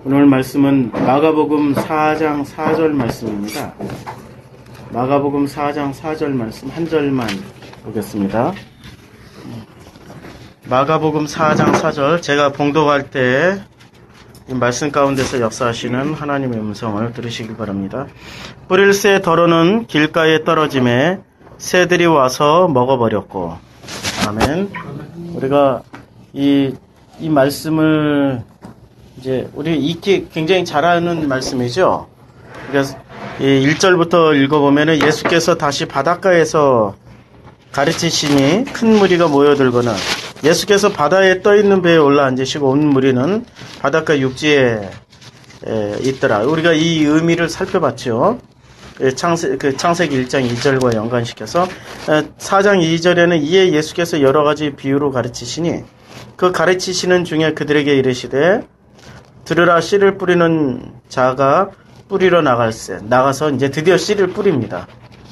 오늘 말씀은 마가복음 4장 4절 말씀입니다. 마가복음 4장 4절 말씀 한 절만 보겠습니다. 마가복음 4장 4절, 제가 봉독할 때 이 말씀 가운데서 역사하시는 하나님의 음성을 들으시기 바랍니다. 뿌릴 새 덜어는 길가에 떨어짐에 새들이 와서 먹어버렸고. 아멘. 우리가 이 말씀을 이제 우리 읽기 굉장히 잘하는 말씀이죠. 그래서 1절부터 읽어보면은 예수께서 다시 바닷가에서 가르치시니 큰 무리가 모여들거나 예수께서 바다에 떠있는 배에 올라앉으시고 온 무리는 바닷가 육지에 있더라. 우리가 이 의미를 살펴봤죠. 창세기 1장 2절과 연관시켜서 4장 2절에는 이에 예수께서 여러 가지 비유로 가르치시니 그 가르치시는 중에 그들에게 이르시되 들으라, 씨를 뿌리는 자가 뿌리러 나가서 이제 드디어 씨를 뿌립니다.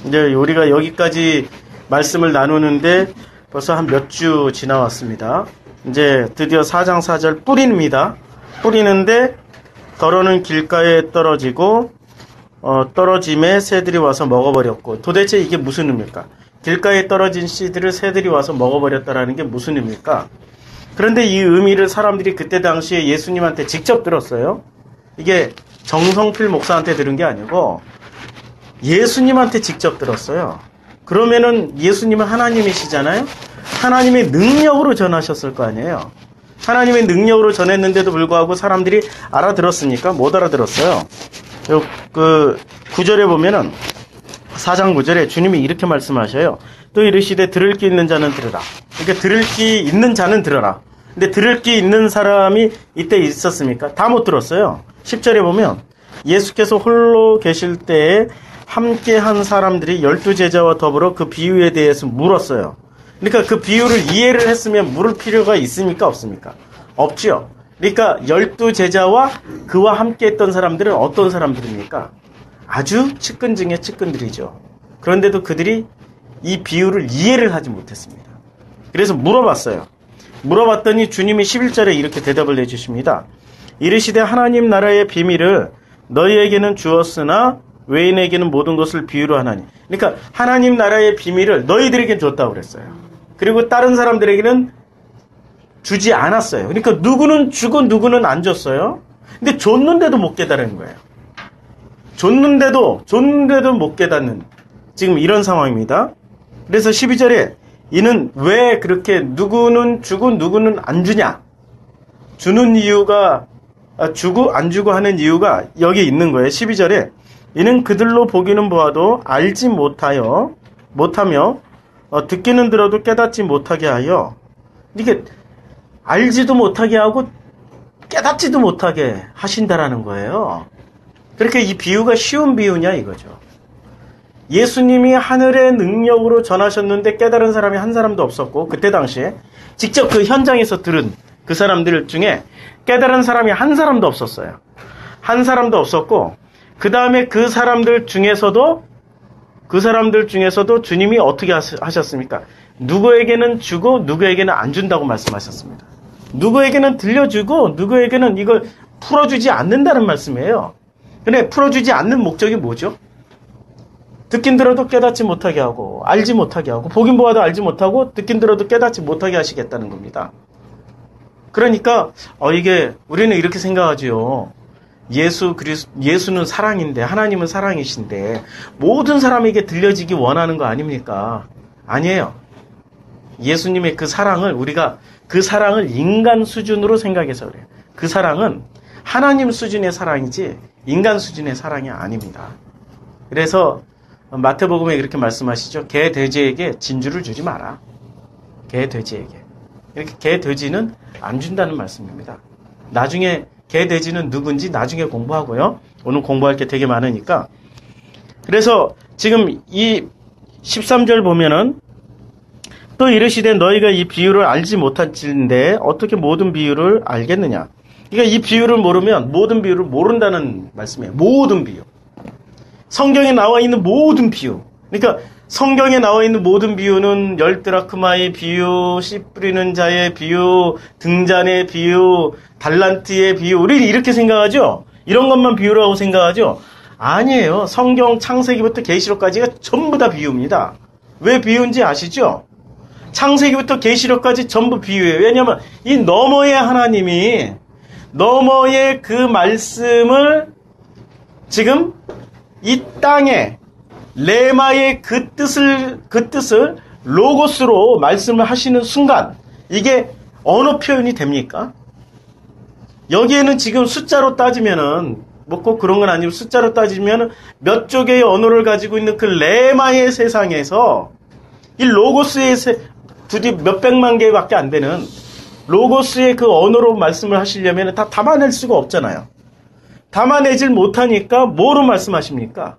이제 우리가 여기까지 말씀을 나누는데 벌써 한 몇 주 지나왔습니다. 이제 드디어 4장 4절 뿌립니다. 뿌리는데 덜어는 길가에 떨어지고 떨어짐에 새들이 와서 먹어버렸고. 도대체 이게 무슨 의미입니까? 길가에 떨어진 씨들을 새들이 와서 먹어버렸다라는 게 무슨 의미입니까? 그런데 이 의미를 사람들이 그때 당시에 예수님한테 직접 들었어요. 이게 정성필 목사한테 들은 게 아니고 예수님한테 직접 들었어요. 그러면은 예수님은 하나님이시잖아요. 하나님의 능력으로 전하셨을 거 아니에요. 하나님의 능력으로 전했는데도 불구하고 사람들이 알아들었습니까? 못 알아들었어요. 그 9절에 보면은 4장 9절에 주님이 이렇게 말씀하셔요. 또 이르시되 들을 귀 있는 자는 들으라. 그러니까 들을 귀 있는 자는 들어라. 근데 들을 귀 있는 사람이 이때 있었습니까? 다 못 들었어요. 10절에 보면 예수께서 홀로 계실 때에 함께 한 사람들이 12제자와 더불어 그 비유에 대해서 물었어요. 그러니까 그 비유를 이해를 했으면 물을 필요가 있습니까? 없습니까? 없죠. 그러니까 12제자와 그와 함께 했던 사람들은 어떤 사람들입니까? 아주 측근 중에 측근들이죠. 그런데도 그들이 이 비유를 이해를 하지 못했습니다. 그래서 물어봤어요. 물어봤더니 주님이 11절에 이렇게 대답을 해주십니다. 이르시되 하나님 나라의 비밀을 너희에게는 주었으나 외인에게는 모든 것을 비유로 하나니. 그러니까 하나님 나라의 비밀을 너희들에게 줬다고 그랬어요. 그리고 다른 사람들에게는 주지 않았어요. 그러니까 누구는 주고 누구는 안 줬어요. 근데 줬는데도 못 깨달은 거예요. 줬는데도 못 깨닫는 지금 이런 상황입니다. 그래서 12절에 이는 왜 그렇게 누구는 주고 누구는 안 주냐? 주는 이유가 주고 안 주고 하는 이유가 여기 있는 거예요. 12절에 이는 그들로 보기는 보아도 알지 못하며 듣기는 들어도 깨닫지 못하게 하여. 이게 알지도 못하게 하고 깨닫지도 못하게 하신다라는 거예요. 그렇게 이 비유가 쉬운 비유냐 이거죠. 예수님이 하늘의 능력으로 전하셨는데 깨달은 사람이 한 사람도 없었고, 그때 당시에 직접 그 현장에서 들은 그 사람들 중에 깨달은 사람이 한 사람도 없었어요. 한 사람도 없었고, 그 다음에 그 사람들 중에서도 주님이 어떻게 하셨습니까? 누구에게는 주고 누구에게는 안 준다고 말씀하셨습니다. 누구에게는 들려주고 누구에게는 이걸 풀어주지 않는다는 말씀이에요. 근데 풀어주지 않는 목적이 뭐죠? 듣긴 들어도 깨닫지 못하게 하고 알지 못하게 하고 보긴 보아도 알지 못하고 듣긴 들어도 깨닫지 못하게 하시겠다는 겁니다. 그러니까 이게 우리는 이렇게 생각하지요. 예수는 사랑인데, 하나님은 사랑이신데 모든 사람에게 들려지기 원하는 거 아닙니까? 아니에요. 예수님의 그 사랑을 우리가 그 사랑을 인간 수준으로 생각해서 그래요. 그 사랑은 하나님 수준의 사랑이지 인간 수준의 사랑이 아닙니다. 그래서 마태복음에 이렇게 말씀하시죠. 개, 돼지에게 진주를 주지 마라. 개, 돼지에게. 이렇게 개, 돼지는 안 준다는 말씀입니다. 나중에 개, 돼지는 누군지 나중에 공부하고요. 오늘 공부할 게 되게 많으니까. 그래서 지금 이 13절 보면은 또 이르시되 너희가 이 비유를 알지 못할진데 어떻게 모든 비유를 알겠느냐. 그러니까 이 비유를 모르면 모든 비유를 모른다는 말씀이에요. 모든 비유. 성경에 나와 있는 모든 비유. 그러니까 성경에 나와 있는 모든 비유는 열드라크마의 비유, 씨 뿌리는 자의 비유, 등잔의 비유, 달란트의 비유. 우리는 이렇게 생각하죠? 이런 것만 비유라고 생각하죠? 아니에요. 성경 창세기부터 계시록까지가 전부 다 비유입니다. 왜 비유인지 아시죠? 창세기부터 계시록까지 전부 비유예요. 왜냐하면 이 너머의 하나님이 너머의 그 말씀을 지금 이 땅에 레마의 그 뜻을 로고스로 말씀을 하시는 순간 이게 언어 표현이 됩니까? 여기에는 지금 숫자로 따지면은 뭐 꼭 그런 건 아니고 숫자로 따지면은 몇 쪽의 언어를 가지고 있는 그 레마의 세상에서 이 로고스의 부디 몇백만 개밖에 안 되는 로고스의 그 언어로 말씀을 하시려면 다 담아낼 수가 없잖아요. 담아내질 못하니까 뭐로 말씀하십니까?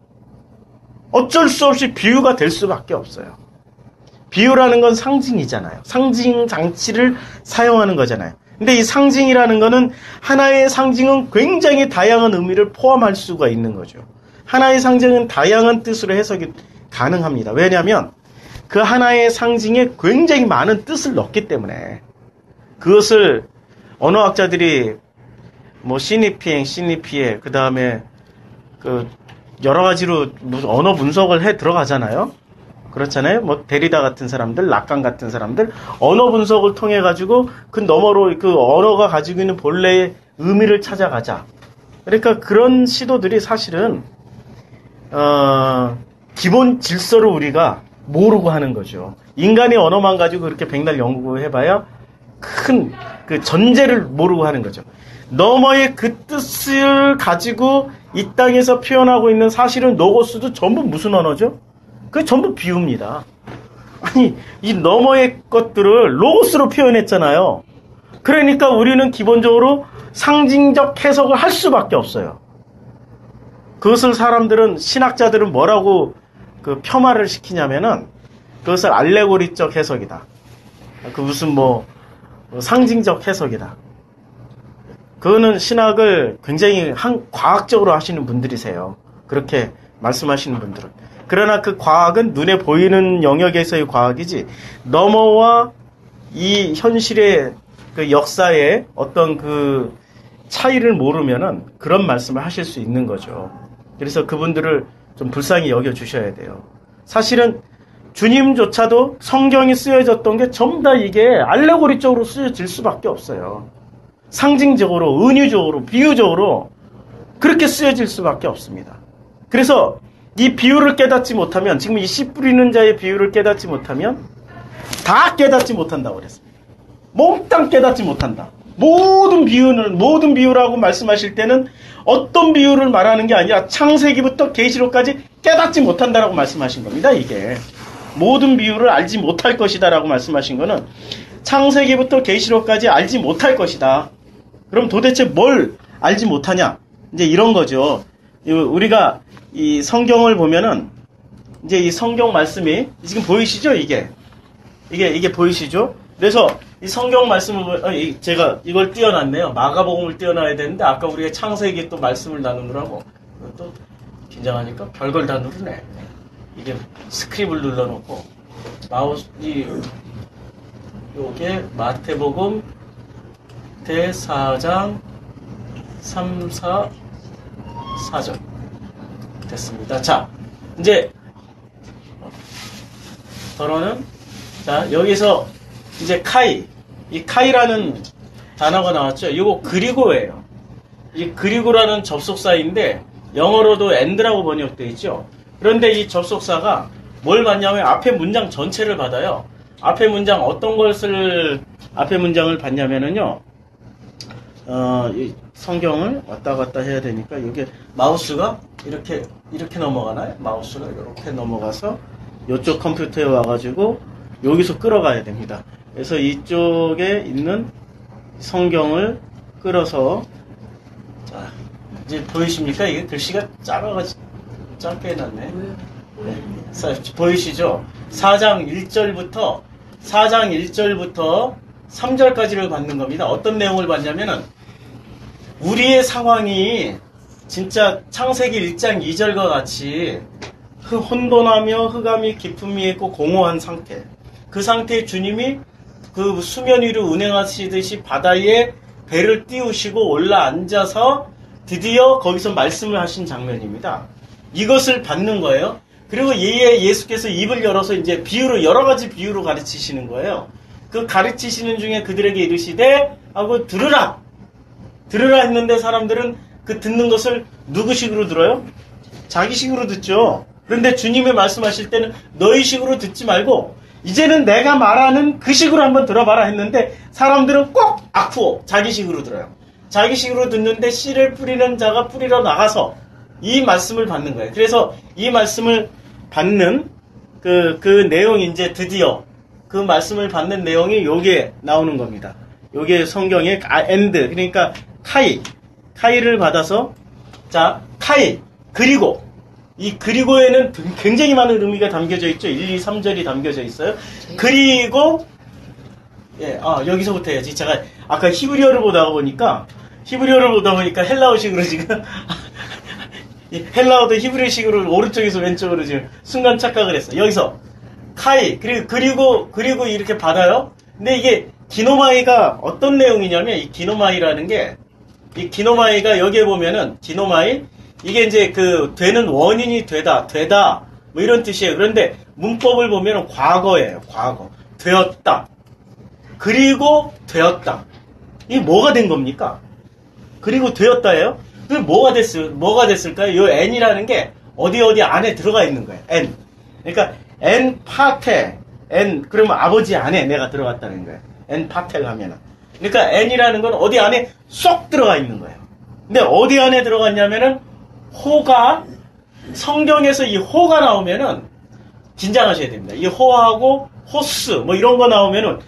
어쩔 수 없이 비유가 될 수밖에 없어요. 비유라는 건 상징이잖아요. 상징 장치를 사용하는 거잖아요. 근데 이 상징이라는 거는 하나의 상징은 굉장히 다양한 의미를 포함할 수가 있는 거죠. 하나의 상징은 다양한 뜻으로 해석이 가능합니다. 왜냐하면 그 하나의 상징에 굉장히 많은 뜻을 넣기 때문에 그것을 언어학자들이 뭐 시니피에 그 다음에 그 여러 가지로 언어 분석을 해 들어가잖아요. 그렇잖아요. 뭐 데리다 같은 사람들, 락강 같은 사람들 언어 분석을 통해 가지고 그 너머로 그 언어가 가지고 있는 본래의 의미를 찾아가자. 그러니까 그런 시도들이 사실은 기본 질서를 우리가 모르고 하는 거죠. 인간의 언어만 가지고 그렇게 백날 연구해봐야 큰 그 전제를 모르고 하는 거죠. 너머의 그 뜻을 가지고 이 땅에서 표현하고 있는 사실은 로고스도 전부 무슨 언어죠? 그게 전부 비유입니다. 아니, 이 너머의 것들을 로고스로 표현했잖아요. 그러니까 우리는 기본적으로 상징적 해석을 할 수밖에 없어요. 그것을 사람들은, 신학자들은 뭐라고 그 폄하를 시키냐면은 그것을 알레고리적 해석이다. 그 무슨 뭐 상징적 해석이다. 그거는 신학을 굉장히 과학적으로 하시는 분들이세요. 그렇게 말씀하시는 분들은. 그러나 그 과학은 눈에 보이는 영역에서의 과학이지 너머와 이 현실의 그 역사의 어떤 그 차이를 모르면은 그런 말씀을 하실 수 있는 거죠. 그래서 그분들을 좀 불쌍히 여겨주셔야 돼요. 사실은 주님조차도 성경이 쓰여졌던 게 전부 다 이게 알레고리적으로 쓰여질 수밖에 없어요. 상징적으로, 은유적으로, 비유적으로 그렇게 쓰여질 수밖에 없습니다. 그래서 이 비유를 깨닫지 못하면, 지금 이 씨 뿌리는 자의 비유를 깨닫지 못하면 다 깨닫지 못한다고 그랬습니다. 몽땅 깨닫지 못한다. 모든 비유라고 말씀하실 때는 어떤 비유를 말하는 게 아니라 창세기부터 계시록까지 깨닫지 못한다라고 말씀하신 겁니다. 이게 모든 비유를 알지 못할 것이다 라고 말씀하신 거는 창세기부터 계시록까지 알지 못할 것이다. 그럼 도대체 뭘 알지 못하냐? 이제 이런 거죠. 우리가 이 성경을 보면은 이제 이 성경 말씀이 지금 보이시죠? 이게 보이시죠? 그래서 이 성경 말씀을 제가 이걸 띄워놨네요. 마가복음을 띄워놔야 되는데 아까 우리가 창세기 또 말씀을 나누느라고 또 긴장하니까 별걸 다 누르네. 이게 스크립을 눌러놓고 마우스 요게 마태복음 대4장 3, 4, 4절 됐습니다. 자, 이제 더러는 자 여기서 이제 이 카이라는 단어가 나왔죠. 이거 그리고예요. 이 그리고라는 접속사인데 영어로도 and라고 번역되어 있죠. 그런데 이 접속사가 뭘 받냐면 앞에 문장 전체를 받아요. 앞에 문장 어떤 것을 앞에 문장을 받냐면은요. 이 성경을 왔다 갔다 해야 되니까 이게 마우스가 이렇게 넘어가나요? 마우스가 이렇게 넘어가서 이쪽 컴퓨터에 와가지고 여기서 끌어가야 됩니다. 그래서 이쪽에 있는 성경을 끌어서 자 이제 보이십니까? 이게 글씨가 짧게 해놨네. 네. 보이시죠? 4장 1절부터 3절까지를 받는 겁니다. 어떤 내용을 받냐면은 우리의 상황이 진짜 창세기 1장 2절과 같이 혼돈하며 흑암이 깊음이 있고 공허한 상태. 그 상태에 주님이 그 수면 위로 운행하시듯이 바다에 배를 띄우시고 올라앉아서 드디어 거기서 말씀을 하신 장면입니다. 이것을 받는 거예요. 그리고 예수께서 입을 열어서 이제 비유로, 여러 가지 비유로 가르치시는 거예요. 그 가르치시는 중에 그들에게 이르시되 하고 들으라! 들으라 했는데 사람들은 그 듣는 것을 누구식으로 들어요? 자기식으로 듣죠. 그런데 주님이 말씀하실 때는 너희식으로 듣지 말고 이제는 내가 말하는 그 식으로 한번 들어봐라 했는데 사람들은 꼭 아쿠오, 자기식으로 들어요. 자기식으로 듣는데 씨를 뿌리는 자가 뿌리러 나가서 이 말씀을 받는 거예요. 그래서 이 말씀을 받는 그 내용이 이제 드디어 그 말씀을 받는 내용이 요게 나오는 겁니다. 요게 성경의 엔드, 그러니까 카이를 받아서 자, 카이, 그리고 이 그리고에는 굉장히 많은 의미가 담겨져 있죠. 1, 2, 3절이 담겨져 있어요. 그리고 여기서부터 해야지. 제가 아까 히브리어를 보다 보니까 헬라어식으로 지금 헬라어도 히브리식으로 오른쪽에서 왼쪽으로 지금 순간 착각을 했어. 여기서 카이 그리고 이렇게 받아요. 근데 이게 기노마이가 어떤 내용이냐면 이 기노마이라는 게 이 기노마이가 여기에 보면은 기노마이 이게 이제 그 되는 원인이 되다 뭐 이런 뜻이에요. 그런데 문법을 보면은 과거예요. 과거 되었다. 그리고 되었다. 이게 뭐가 된 겁니까? 그리고 되었다예요. 그 뭐가 됐을까요? 요 n이라는 게 어디 안에 들어가 있는 거예요. n. 그러니까 n 파테 n 그러면 아버지 안에 내가 들어갔다는 거예요. n 파테를 하면은. 그러니까 n이라는 건 어디 안에 쏙 들어가 있는 거예요. 근데 어디 안에 들어갔냐면은 호가 성경에서 이 호가 나오면은 긴장하셔야 됩니다. 이 호하고 호스 뭐 이런 거 나오면은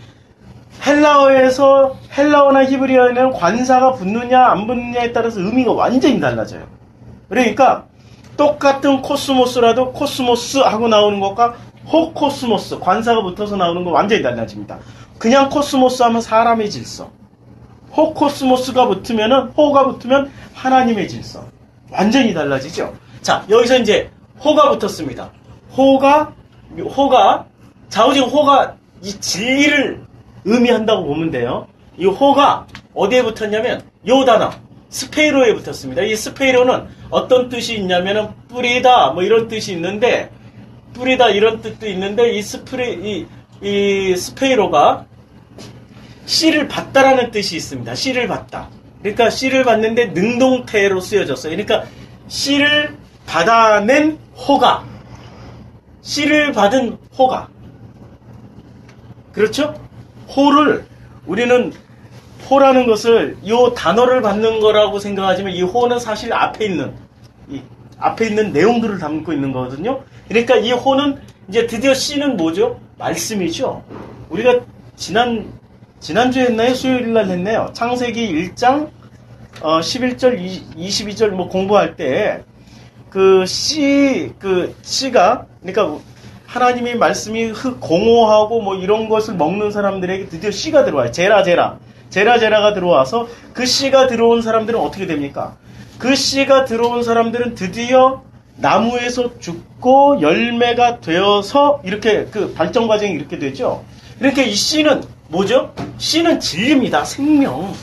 헬라어에서 헬라어나 히브리어에는 관사가 붙느냐 안 붙느냐에 따라서 의미가 완전히 달라져요. 그러니까 똑같은 코스모스라도 코스모스 하고 나오는 것과 호코스모스 관사가 붙어서 나오는 거 완전히 달라집니다. 그냥 코스모스 하면 사람의 질서, 호코스모스가 붙으면은 호가 붙으면 하나님의 질서 완전히 달라지죠. 자, 여기서 이제 호가 붙었습니다. 호가 좌우지금 호가 이 진리를 의미한다고 보면 돼요. 이 호가 어디에 붙었냐면 요 단어 스페이로에 붙었습니다. 이 스페이로는 어떤 뜻이 있냐면은 뿌리다 뭐 이런 뜻이 있는데 뿌리다 이런 뜻도 있는데 이 스페이로가 씨를 받다라는 뜻이 있습니다. 씨를 받다. 그러니까 씨를 받는데 능동태로 쓰여졌어요. 그러니까 씨를 받아낸 호가, 씨를 받은 호가. 그렇죠? 호를 우리는 호라는 것을 이 단어를 받는 거라고 생각하지만 이 호는 사실 앞에 있는 내용들을 담고 있는 거거든요. 그러니까 이 호는 이제 드디어 씨는 뭐죠? 말씀이죠. 우리가 지난주에 했나요? 수요일 날 했네요. 창세기 1장 11절 22절 뭐 공부할 때 씨가 그러니까 하나님의 말씀이 공허하고 뭐 이런 것을 먹는 사람들에게 드디어 씨가 들어와요. 제라가 들어와서 그 씨가 들어온 사람들은 어떻게 됩니까? 그 씨가 들어온 사람들은 드디어 나무에서 죽고 열매가 되어서 이렇게 그 발전 과정이 이렇게 되죠. 그러니까 이 씨는 뭐죠? 씨는 진리입니다. 생명.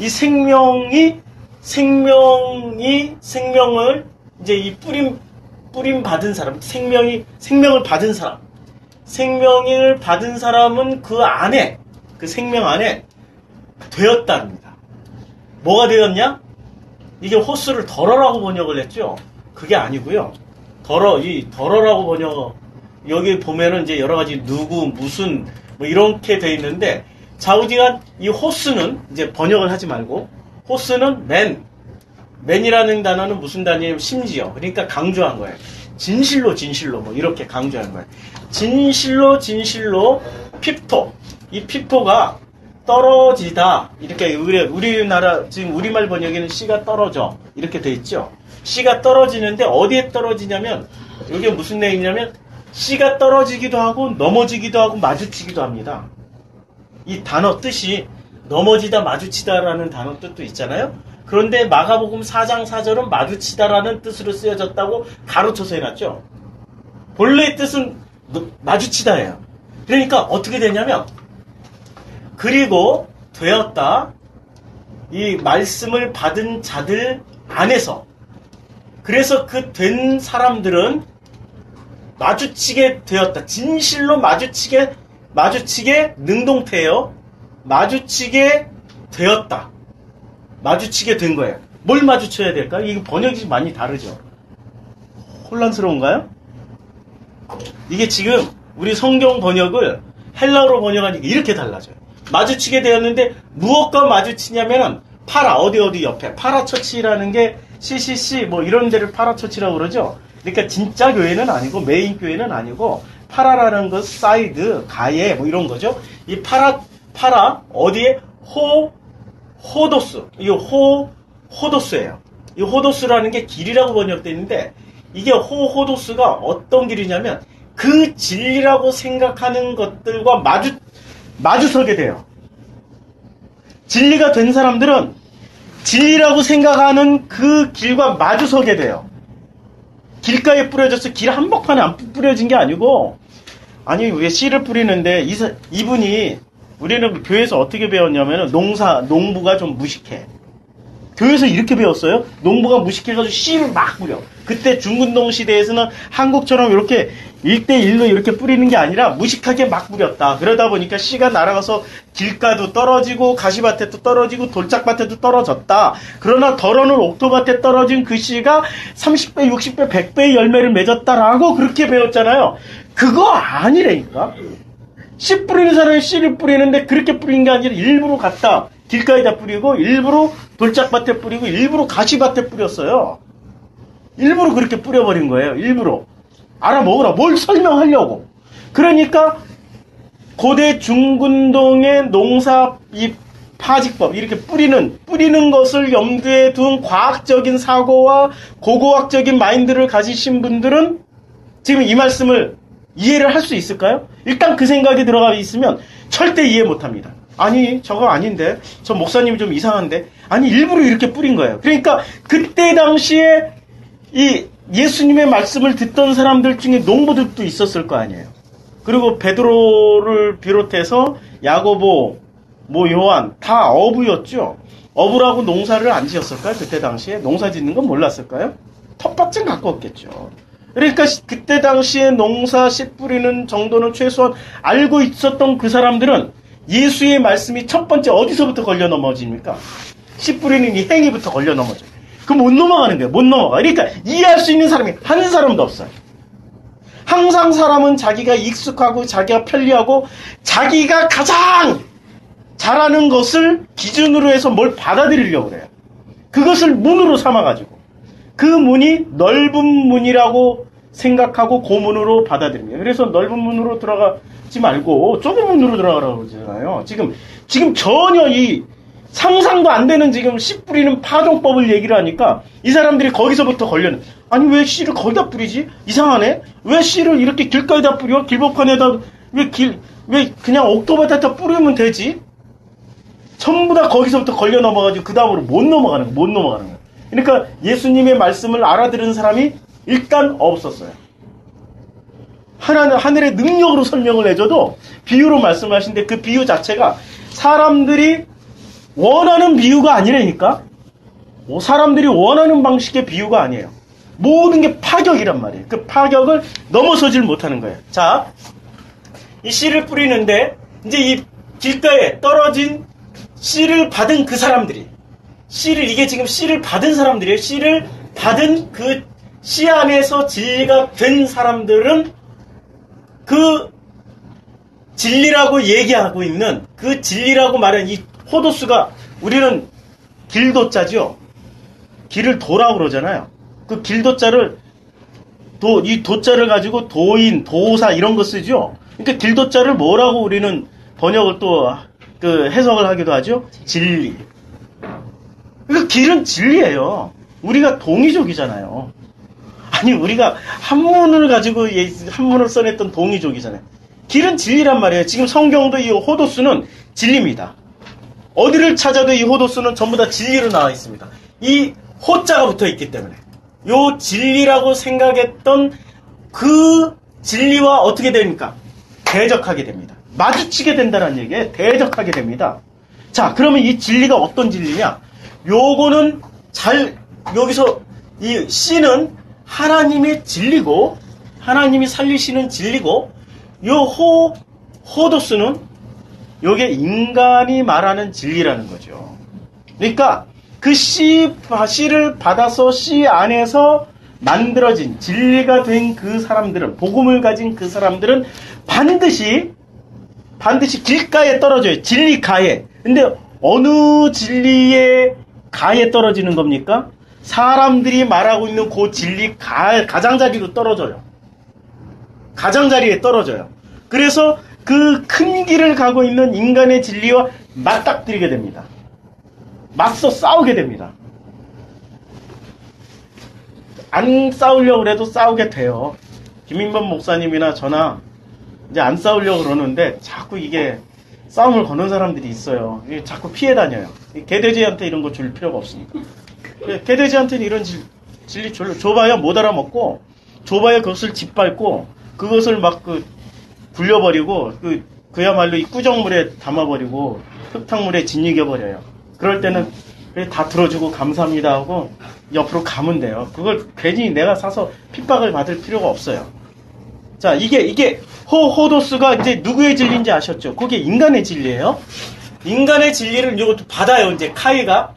이 생명을 이제 이 뿌림 받은 사람, 생명을 받은 사람. 생명을 받은 사람은 그 생명 안에 되었답니다. 뭐가 되었냐? 이게 호수를 덜어라고 번역을 했죠. 그게 아니고요. 덜어라고 번역, 여기 보면은 이제 여러 가지 누구, 무슨, 뭐 이렇게 돼 있는데, 좌우지간 이 호수는 이제 번역을 하지 말고, 호수는 맨이라는 단어는 무슨 단어예요? 심지어. 그러니까 강조한 거예요. 진실로 뭐 이렇게 강조한 거예요. 진실로 피토. 이 피토가 떨어지다. 이렇게 우리나라 지금 우리말 번역에는 씨가 떨어져. 이렇게 돼 있죠. 씨가 떨어지는데 어디에 떨어지냐면 이게 무슨 내용이냐면 씨가 떨어지기도 하고 넘어지기도 하고 마주치기도 합니다. 이 단어 뜻이 넘어지다 마주치다라는 단어 뜻도 있잖아요. 그런데 마가복음 4장 4절은 마주치다라는 뜻으로 쓰여졌다고 가로쳐서 해놨죠. 본래의 뜻은 마주치다예요. 그러니까 어떻게 되냐면 그리고 되었다. 이 말씀을 받은 자들 안에서 그래서 그 된 사람들은 마주치게 되었다. 진실로 마주치게 능동태예요. 마주치게 되었다. 마주치게 된 거예요. 뭘 마주쳐야 될까? 이거 번역이 많이 다르죠. 혼란스러운가요? 이게 지금 우리 성경 번역을 헬라어로 번역하니까 이렇게 달라져요. 마주치게 되었는데 무엇과 마주치냐면 파라 어디 옆에 파라처치라는 게 CCC 뭐 이런 데를 파라처치라고 그러죠. 그러니까 진짜 교회는 아니고 메인 교회는 아니고 파라라는 것 사이드 가에 뭐 이런 거죠. 이 파라 어디에 호도스 이 호도스예요. 이 호도스라는 게 길이라고 번역되어 있는데 이게 호도스가 어떤 길이냐면 그 진리라고 생각하는 것들과 마주서게 돼요. 진리가 된 사람들은 진리라고 생각하는 그 길과 마주서게 돼요. 길가에 뿌려져서 길 한복판에 안 뿌려진 게 아니고 아니 왜 씨를 뿌리는데 이분이 우리는 교회에서 어떻게 배웠냐면 농부가 좀 무식해. 교회에서 이렇게 배웠어요. 농부가 무식해가지고 씨를 막 뿌려. 그때 중근동 시대에서는 한국처럼 이렇게 1대1로 이렇게 뿌리는 게 아니라 무식하게 막 뿌렸다. 그러다 보니까 씨가 날아가서 길가도 떨어지고 가시밭에도 떨어지고 돌짝밭에도 떨어졌다. 그러나 덜어놓은 옥토밭에 떨어진 그 씨가 30배, 60배, 100배의 열매를 맺었다라고 그렇게 배웠잖아요. 그거 아니라니까. 씨 뿌리는 사람이 씨를 뿌리는데 그렇게 뿌린 게 아니라 일부러 갖다 길가에다 뿌리고 일부러 돌짝밭에 뿌리고 일부러 가시밭에 뿌렸어요. 일부러 그렇게 뿌려버린 거예요. 일부러. 알아먹으라. 뭘 설명하려고. 그러니까 고대 중근동의 농사 이 파직법 이렇게 뿌리는 것을 염두에 둔 과학적인 사고와 고고학적인 마인드를 가지신 분들은 지금 이 말씀을 이해를 할 수 있을까요? 일단 그 생각이 들어가 있으면 절대 이해 못합니다. 아니 저거 아닌데 저 목사님이 좀 이상한데 아니 일부러 이렇게 뿌린 거예요. 그러니까 그때 당시에 이 예수님의 말씀을 듣던 사람들 중에 농부들도 있었을 거 아니에요. 그리고 베드로를 비롯해서 야고보, 뭐 요한 다 어부였죠. 어부라고 농사를 안 지었을까요? 그때 당시에 농사 짓는 건 몰랐을까요? 텃밭은 갖고 왔겠죠. 그러니까 그때 당시에 농사 씨 뿌리는 정도는 최소한 알고 있었던 그 사람들은 예수의 말씀이 첫 번째 어디서부터 걸려 넘어집니까? 씨 뿌리는 이 행위부터 걸려 넘어져요. 그럼 못 넘어가는 거예요. 못 넘어가. 그러니까 이해할 수 있는 사람이 한 사람도 없어요. 항상 사람은 자기가 익숙하고 자기가 편리하고 자기가 가장 잘하는 것을 기준으로 해서 뭘 받아들이려고 그래요. 그것을 문으로 삼아가지고 그 문이 넓은 문이라고 생각하고 고문으로 받아들입니다. 그래서 넓은 문으로 들어가지 말고 좁은 문으로 들어가라고 그러잖아요. 지금 전혀 이 상상도 안 되는 지금 씨 뿌리는 파종법을 얘기를 하니까 이 사람들이 거기서부터 걸려는 아니 왜 씨를 거기다 뿌리지? 이상하네? 왜 씨를 이렇게 길가에다 뿌려? 길목판에다 왜 그냥 옥토밭에다 뿌리면 되지? 전부 다 거기서부터 걸려 넘어가지고 그 다음으로 못 넘어가는 거예요. 그러니까 예수님의 말씀을 알아들은 사람이 일단 없었어요. 하늘의 능력으로 설명을 해줘도 비유로 말씀하시는데 그 비유 자체가 사람들이 원하는 비유가 아니라니까. 사람들이 원하는 방식의 비유가 아니에요. 모든 게 파격이란 말이에요. 그 파격을 넘어서질 못하는 거예요. 자, 이 씨를 뿌리는데 이제 이 길가에 떨어진 씨를 받은 그 사람들이 이게 지금 씨를 받은 사람들이에요. 씨를 받은 그 씨 안에서 진리가 된 사람들은 그 진리라고 얘기하고 있는 그 진리라고 말하는 이 호도수가 우리는 길도자죠. 길을 도라고 그러잖아요. 그 길도자를 이 도자를 가지고 도인, 도사 이런 거 쓰죠. 그러니까 길도자를 뭐라고 우리는 번역을 또 그 해석을 하기도 하죠. 진리. 그러니까 길은 진리예요. 우리가 동이족이잖아요. 아니 우리가 한문을 가지고 한문을 써냈던 동이족이잖아요. 길은 진리란 말이에요. 지금 성경도 이 호도수는 진리입니다. 어디를 찾아도 이 호도수는 전부 다 진리로 나와 있습니다. 이 호자가 붙어 있기 때문에 요 진리라고 생각했던 그 진리와 어떻게 됩니까? 대적하게 됩니다. 마주치게 된다는 얘기에 대적하게 됩니다. 자, 그러면 이 진리가 어떤 진리냐? 요거는 여기서 이 C는 하나님의 진리고, 하나님이 살리시는 진리고, 요 호도스는 요게 인간이 말하는 진리라는 거죠. 그러니까 그 C를 받아서 C 안에서 만들어진 진리가 된 그 사람들은, 복음을 가진 그 사람들은 반드시 길가에 떨어져요. 진리가에. 근데 어느 진리의 가에 떨어지는 겁니까? 사람들이 말하고 있는 그 진리 가장자리로 떨어져요. 가장자리에 떨어져요. 그래서 그 큰 길을 가고 있는 인간의 진리와 맞닥뜨리게 됩니다. 맞서 싸우게 됩니다. 안 싸우려고 해도 싸우게 돼요. 김인범 목사님이나 저나 이제 안 싸우려고 그러는데 자꾸 이게 싸움을 거는 사람들이 있어요. 자꾸 피해 다녀요. 개돼지한테 이런 거 줄 필요가 없으니까. 개돼지한테는 이런 진리 줘봐야 못 알아먹고, 줘봐야 그것을 짓밟고, 그것을 막 굴려버리고, 그야말로 이 꾸정물에 담아버리고, 흙탕물에 짓이겨버려요. 그럴 때는 다 들어주고 감사합니다 하고 옆으로 가면 돼요. 그걸 괜히 내가 사서 핍박을 받을 필요가 없어요. 자, 이게 호도스가 이제 누구의 진리인지 아셨죠? 그게 인간의 진리예요. 인간의 진리를 이것도 받아요. 이제 카이가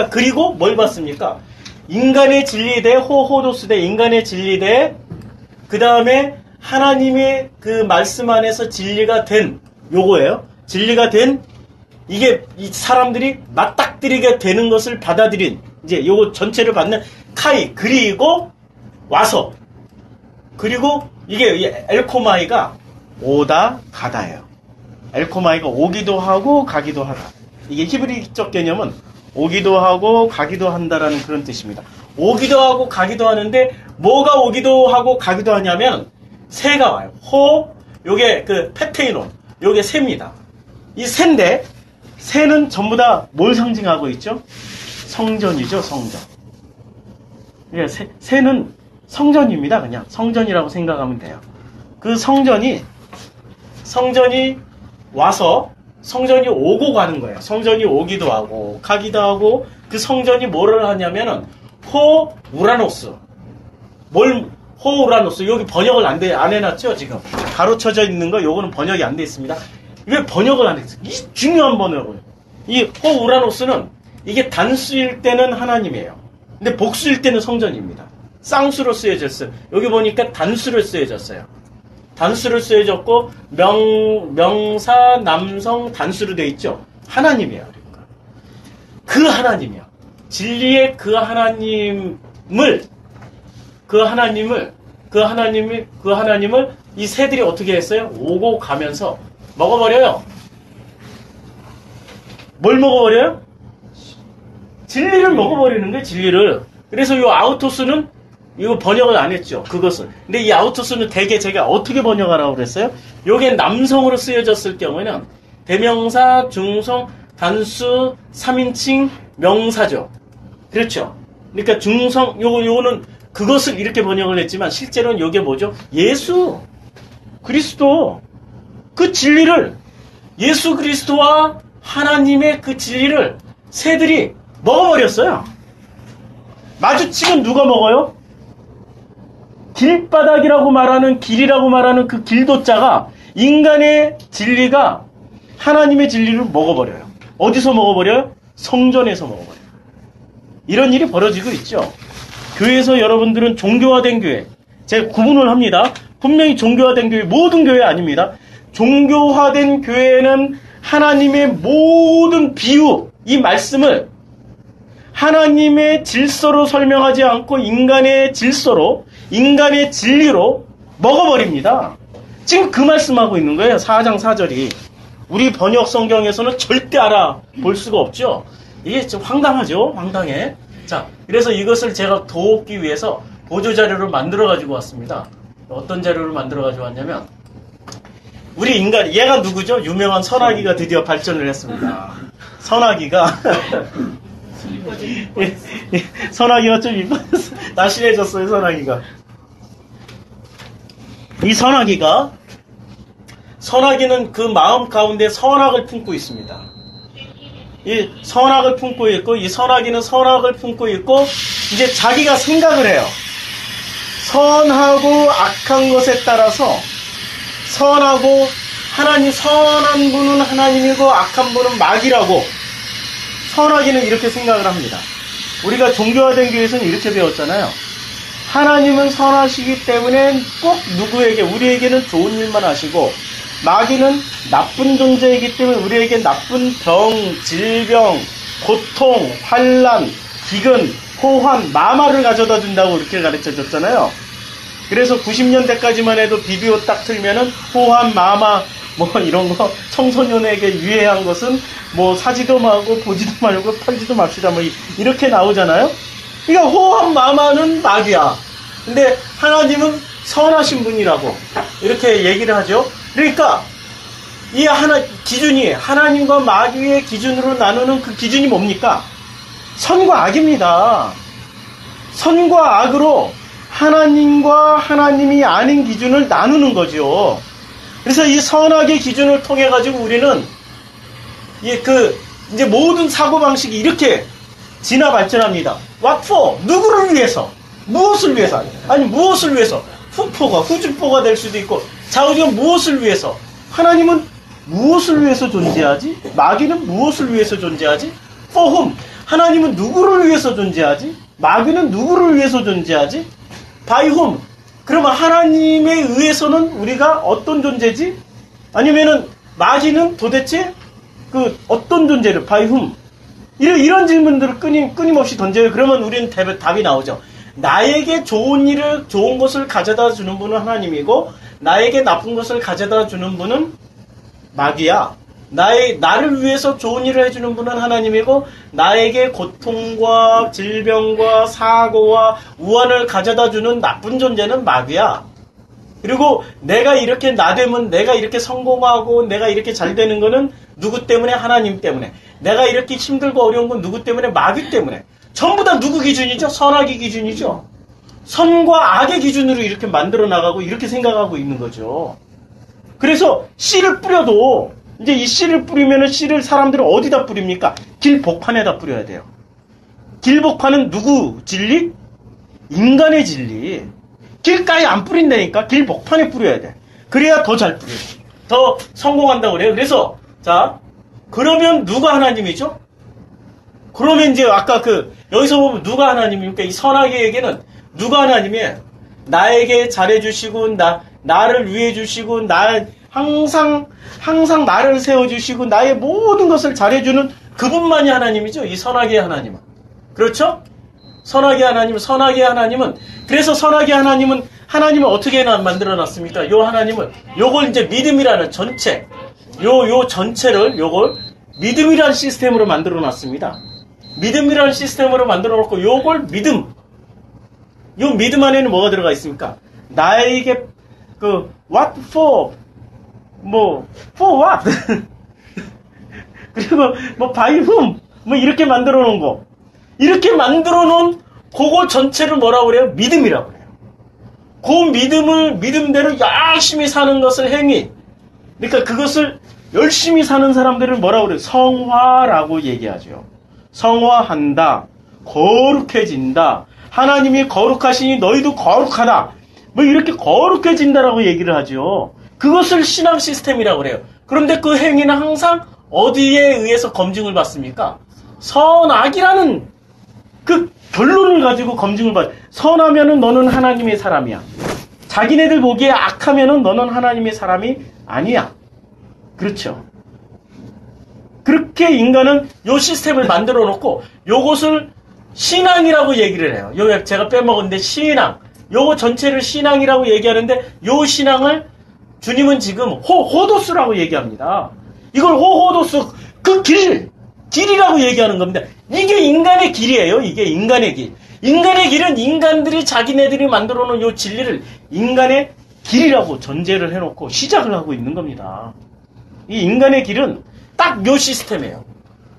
그리고 뭘 받습니까? 인간의 진리 대 호도스 대 인간의 진리 대 그 다음에 하나님의 그 말씀 안에서 진리가 된 요거예요. 진리가 된 이게 이 사람들이 맞닥뜨리게 되는 것을 받아들인 이제 요거 전체를 받는 카이 그리고 와서 그리고 이게 엘코마이가 오다 가다예요. 엘코마이가 오기도 하고 가기도 하다. 이게 히브리적 개념은 오기도 하고 가기도 한다라는 그런 뜻입니다. 오기도 하고 가기도 하는데 뭐가 오기도 하고 가기도 하냐면 새가 와요. 요게 페테이논 요게 새입니다. 이 새인데 새는 전부 다 뭘 상징하고 있죠? 성전이죠, 성전. 새는 성전입니다. 그냥 성전이라고 생각하면 돼요. 그 성전이 와서 성전이 오고 가는 거예요. 성전이 오기도 하고 가기도 하고 그 성전이 뭐를 하냐면은 우라노스. 우라노스. 여기 번역을 안 해놨죠, 지금. 가로쳐져 있는 거, 요거는 번역이 안 돼 있습니다. 왜 번역을 안 했어요? 이 중요한 번역을. 이 우라노스는 이게 단수일 때는 하나님이에요. 근데 복수일 때는 성전입니다. 쌍수로 쓰여졌어요. 여기 보니까 단수로 쓰여졌어요. 단수로 쓰여졌고 명사 남성 단수로 되어 있죠. 하나님이에요. 그러니까 그 하나님이요. 진리의 그 하나님을 이 새들이 어떻게 했어요? 오고 가면서 먹어버려요. 뭘 먹어버려요? 진리를 먹어버리는 거예요, 진리를. 그래서 이 아우토스는 이거 번역을 안 했죠, 그것을. 근데 이 아우토스는 대개 제가 어떻게 번역하라고 그랬어요? 요게 남성으로 쓰여졌을 경우에는 대명사, 중성, 단수, 3인칭, 명사죠. 그렇죠. 그러니까 중성, 요거는 그것을 이렇게 번역을 했지만 실제로는 요게 뭐죠? 예수, 그리스도, 그 진리를, 예수 그리스도와 하나님의 그 진리를 새들이 먹어버렸어요. 마주치면 누가 먹어요? 길바닥이라고 말하는 길이라고 말하는 그 길도자가 인간의 진리가 하나님의 진리를 먹어버려요. 어디서 먹어버려요? 성전에서 먹어버려요. 이런 일이 벌어지고 있죠. 교회에서 여러분들은 종교화된 교회, 제가 구분을 합니다. 분명히 종교화된 교회, 모든 교회 아닙니다. 종교화된 교회는 하나님의 모든 비유, 이 말씀을 하나님의 질서로 설명하지 않고 인간의 질서로, 인간의 진리로 먹어버립니다. 지금 그 말씀하고 있는 거예요. 4장 4절이. 우리 번역 성경에서는 절대 알아볼 수가 없죠. 이게 좀 황당하죠. 황당해. 자, 그래서 이것을 제가 돕기 위해서 보조자료를 만들어가지고 왔습니다. 어떤 자료를 만들어가지고 왔냐면, 우리 인간, 얘가 누구죠? 유명한 선아기가 드디어 발전을 했습니다. 선아기가, 선아기가 좀 날씬해졌어요, 선아기가. 이 선악이는 그 마음 가운데 선악을 품고 있습니다. 이 선악을 품고 있고, 이 선악이는 선악을 품고 있고, 이제 자기가 생각을 해요. 선하고 악한 것에 따라서 선하고 선한 분은 하나님이고 악한 분은 마귀라고 선악이는 이렇게 생각을 합니다. 우리가 종교화된 교회에서는 이렇게 배웠잖아요. 하나님은 선하시기 때문에 꼭 누구에게, 우리에게는 좋은 일만 하시고, 마귀는 나쁜 존재이기 때문에 우리에게 나쁜 병, 질병, 고통, 환난, 기근, 호환, 마마를 가져다 준다고 이렇게 가르쳐 줬잖아요. 그래서 90년대까지만 해도 비디오 딱 틀면은 호환, 마마, 뭐 이런 거 청소년에게 유해한 것은 뭐 사지도 말고 보지도 말고 팔지도 맙시다 뭐 이렇게 나오잖아요. 그러니까 호환, 마마는 마귀야. 근데 하나님은 선하신 분이라고 이렇게 얘기를 하죠. 그러니까 이 기준이 하나님과 마귀의 기준으로 나누는 그 기준이 뭡니까? 선과 악입니다. 선과 악으로 하나님과 하나님이 아닌 기준을 나누는 거죠. 그래서 이 선악의 기준을 통해 가지고 우리는 이제 모든 사고방식이 이렇게 진화 발전합니다. What for? 누구를 위해서? 무엇을 위해서? 아니, 무엇을 위해서? 후포가, 후주포가 될 수도 있고, 좌우지간 무엇을 위해서? 하나님은 무엇을 위해서 존재하지? 마귀는 무엇을 위해서 존재하지? For whom? 하나님은 누구를 위해서 존재하지? 마귀는 누구를 위해서 존재하지? By whom? 그러면 하나님에 의해서는 우리가 어떤 존재지? 아니면은 마귀는 도대체 어떤 존재를? By whom? 이런 질문들을 끊임없이 던져요. 그러면 우리는 답이 나오죠. 나에게 좋은 것을 가져다 주는 분은 하나님이고, 나에게 나쁜 것을 가져다 주는 분은 마귀야. 나를 위해서 좋은 일을 해주는 분은 하나님이고, 나에게 고통과 질병과 사고와 우환을 가져다 주는 나쁜 존재는 마귀야. 그리고 내가 이렇게 나되면, 내가 이렇게 성공하고 내가 이렇게 잘 되는 거는 누구 때문에? 하나님 때문에. 내가 이렇게 힘들고 어려운 건 누구 때문에? 마귀 때문에. 전부 다 누구 기준이죠? 선악의 기준이죠. 선과 악의 기준으로 이렇게 만들어 나가고 이렇게 생각하고 있는 거죠. 그래서 씨를 뿌려도 이제 이 씨를 뿌리면은 씨를 사람들은 어디다 뿌립니까? 길복판에다 뿌려야 돼요. 길복판은 누구 진리? 인간의 진리. 길가에 안 뿌린다니까 길복판에 뿌려야 돼. 그래야 더 잘 뿌려요. 더 성공한다고 그래요. 그래서 자, 그러면 누가 하나님이죠? 그러면 이제 아까 여기서 보면 누가 하나님입니까? 이 선악에게는 누가 하나님이에요? 나에게 잘해주시고, 나를 위해주시고, 항상 나를 세워주시고, 나의 모든 것을 잘해주는 그분만이 하나님이죠? 이 선악의 하나님은. 그렇죠? 선악의 하나님은, 그래서 선악의 하나님은 어떻게 만들어 놨습니까? 요 하나님을, 요걸 이제 믿음이라는 전체, 요 전체를, 요걸 믿음이라는 시스템으로 만들어 놨습니다. 믿음이라는 시스템으로 만들어 놓고 요걸 믿음. 요 믿음 안에는 뭐가 들어가 있습니까? 나에게 what for for what? 그리고 by whom 이렇게 만들어 놓은 거. 이렇게 만들어 놓은 그거 전체를 뭐라고 그래요? 믿음이라고 그래요. 그 믿음대로 열심히 사는 것을 행위. 그러니까 그것을 열심히 사는 사람들을 뭐라고 그래요? 성화라고 얘기하죠. 성화한다. 거룩해진다. 하나님이 거룩하시니 너희도 거룩하다. 이렇게 거룩해진다라고 얘기를 하죠. 그것을 신앙 시스템이라고 그래요. 그런데 그 행위는 항상 어디에 의해서 검증을 받습니까? 선악이라는 그 결론을 가지고 검증을 받아요. 선하면은 너는 하나님의 사람이야. 자기네들 보기에 악하면은 너는 하나님의 사람이 아니야. 그렇죠. 그렇게 인간은 요 시스템을 만들어 놓고 요것을 신앙이라고 얘기를 해요. 요 제가 빼먹었는데 신앙. 요거 전체를 신앙이라고 얘기하는데 요 신앙을 주님은 지금 호도스라고 얘기합니다. 이걸 호도스 그 길이라고 얘기하는 겁니다. 이게 인간의 길이에요. 이게 인간의 길. 인간의 길은 인간들이 자기네들이 만들어 놓은 요 진리를 인간의 길이라고 전제를 해놓고 시작을 하고 있는 겁니다. 이 인간의 길은 딱 요 시스템이에요.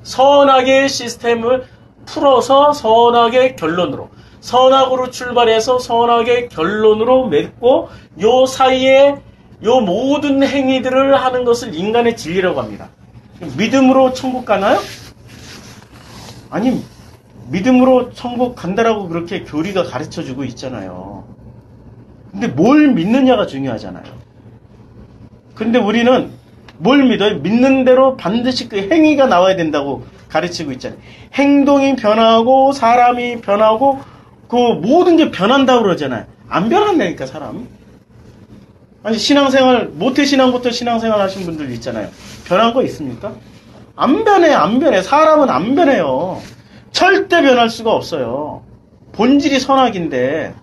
선악의 시스템을 풀어서 선악의 결론으로, 선악으로 출발해서 선악의 결론으로 맺고 요 사이에 요 모든 행위들을 하는 것을 인간의 진리라고 합니다. 믿음으로 천국 가나요? 아니, 믿음으로 천국 간다라고 그렇게 교리가 가르쳐주고 있잖아요. 근데 뭘 믿느냐가 중요하잖아요. 근데 우리는 뭘 믿어요? 믿는 대로 반드시 그 행위가 나와야 된다고 가르치고 있잖아요. 행동이 변하고 사람이 변하고 그 모든 게 변한다고 그러잖아요. 안 변한다니까 사람. 아니 신앙생활 모태신앙부터 신앙생활 하신 분들 있잖아요. 변한 거 있습니까? 안 변해 안 변해. 사람은 안 변해요. 절대 변할 수가 없어요. 본질이 선악인데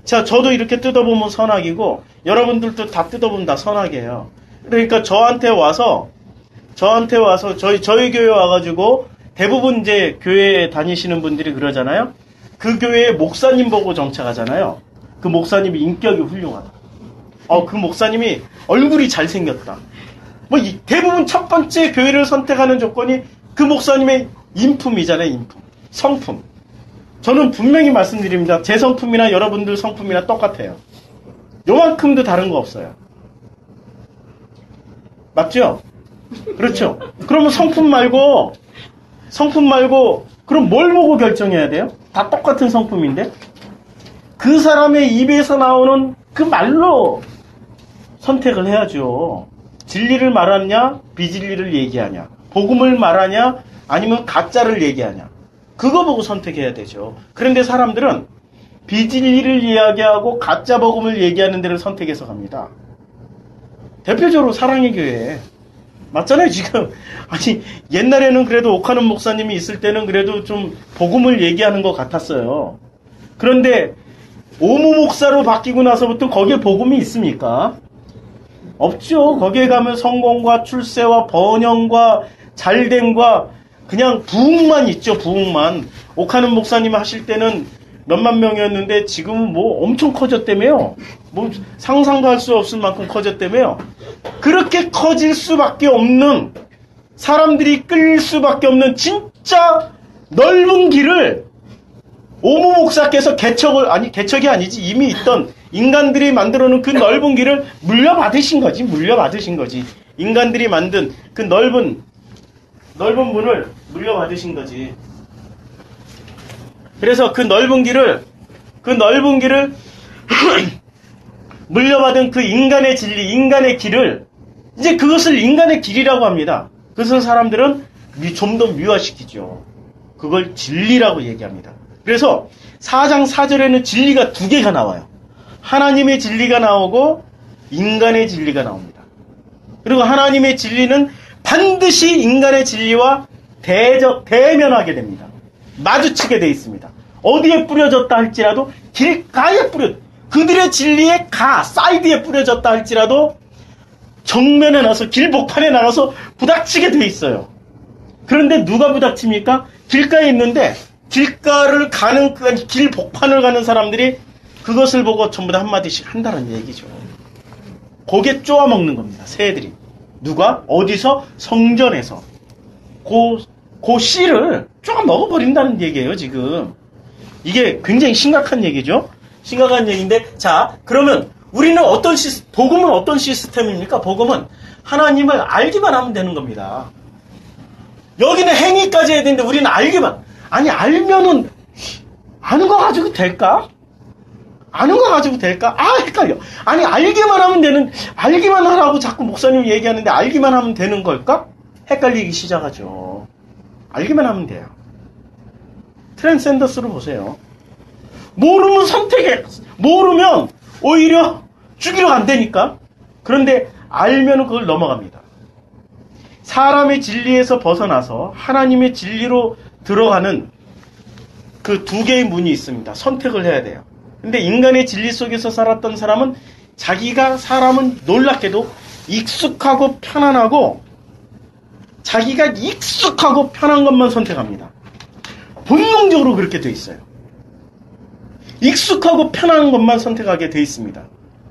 자 저도 이렇게 뜯어보면 선악이고 여러분들도 다 뜯어보면 다 선악이에요. 그러니까 저한테 와서 저희 교회 와가지고 대부분 이제 교회 다니시는 분들이 그러잖아요. 그 교회에 목사님 보고 정착하잖아요. 그 목사님이 인격이 훌륭하다. 그 목사님이 얼굴이 잘생겼다. 뭐 대부분 첫 번째 교회를 선택하는 조건이 그 목사님의 인품이잖아요. 인품, 성품. 저는 분명히 말씀드립니다. 제 성품이나 여러분들 성품이나 똑같아요. 요만큼도 다른 거 없어요. 맞죠? 그렇죠? 그러면 성품 말고 그럼 뭘 보고 결정해야 돼요? 다 똑같은 성품인데 그 사람의 입에서 나오는 그 말로 선택을 해야죠. 진리를 말하냐 비진리를 얘기하냐 복음을 말하냐 아니면 가짜를 얘기하냐 그거 보고 선택해야 되죠. 그런데 사람들은 비진리를 이야기하고 가짜 복음을 얘기하는 데를 선택해서 갑니다. 대표적으로 사랑의 교회 맞잖아요 지금. 아니 옛날에는 그래도 옥하는 목사님이 있을 때는 그래도 좀 복음을 얘기하는 것 같았어요. 그런데 오무 목사로 바뀌고 나서부터 거기에 복음이 있습니까? 없죠. 거기에 가면 성공과 출세와 번영과 잘됨과 그냥 부흥만 있죠. 부흥만. 옥하는 목사님 하실 때는 몇만 명이었는데 지금은 뭐 엄청 커졌다며요. 뭐 상상도 할 수 없을 만큼 커졌다며요. 그렇게 커질 수밖에 없는 사람들이 끌 수밖에 없는 진짜 넓은 길을 오무 목사께서 개척이 아니지 이미 있던 인간들이 만들어 놓은 그 넓은 길을 물려받으신 거지. 인간들이 만든 그 넓은 문을 물려받으신 거지. 그래서 그 넓은 길을 물려받은 그 인간의 진리, 인간의 길을 이제 그것을 인간의 길이라고 합니다. 그것을 사람들은 좀 더 미화시키죠. 그걸 진리라고 얘기합니다. 그래서 4장 4절에는 진리가 두 개가 나와요. 하나님의 진리가 나오고 인간의 진리가 나옵니다. 그리고 하나님의 진리는 반드시 인간의 진리와 대면하게 됩니다. 마주치게 돼 있습니다. 어디에 뿌려졌다 할지라도 길가에 그들의 진리의 사이드에 뿌려졌다 할지라도 정면에 나서 길복판에 나가서 부닥치게 돼 있어요. 그런데 누가 부닥칩니까? 길가에 있는데 길가를 가는 그 길복판을 가는 사람들이 그것을 보고 전부 다 한마디씩 한다는 얘기죠. 고개 쪼아먹는 겁니다. 새들이. 누가? 어디서? 성전에서. 그 씨를 쪼아 먹어버린다는 얘기예요, 지금. 이게 굉장히 심각한 얘기죠? 심각한 얘기인데, 자, 그러면 우리는 복음은 어떤 시스템입니까? 복음은 하나님을 알기만 하면 되는 겁니다. 여기는 행위까지 해야 되는데 우리는 알기만. 아니, 알면은, 아는 거 가지고 될까? 헷갈려. 아니, 알기만 하라고 자꾸 목사님이 얘기하는데 알기만 하면 되는 걸까? 헷갈리기 시작하죠. 알기만 하면 돼요. 트랜센더스로 보세요. 모르면 선택해. 모르면 오히려 죽이러 간다니까. 그런데 알면 그걸 넘어갑니다. 사람의 진리에서 벗어나서 하나님의 진리로 들어가는 그 두 개의 문이 있습니다. 선택을 해야 돼요. 근데 인간의 진리 속에서 살았던 사람은 사람은 놀랍게도 익숙하고 편안하고 자기가 익숙하고 편한 것만 선택합니다. 본능적으로 그렇게 돼 있어요. 익숙하고 편한 것만 선택하게 돼 있습니다.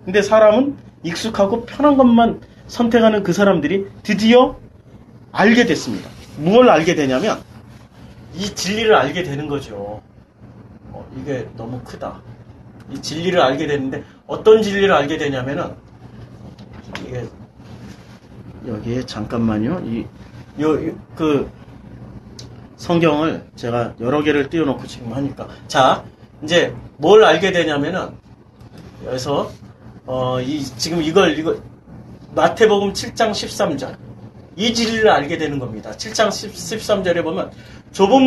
근데 사람은 익숙하고 편한 것만 선택하는 그 사람들이 드디어 알게 됐습니다. 무엇을 알게 되냐면 이 진리를 알게 되는 거죠. 이게 너무 크다. 이 진리를 알게 되는데 어떤 진리를 알게 되냐면은 이게 여기에 잠깐만요. 그 성경을 제가 여러 개를 띄워놓고 지금 하니까 자 이제 뭘 알게 되냐면은 여기서 지금 이걸 마태복음 7장 13절 이 진리를 알게 되는 겁니다. 7장 13절에 보면 좁은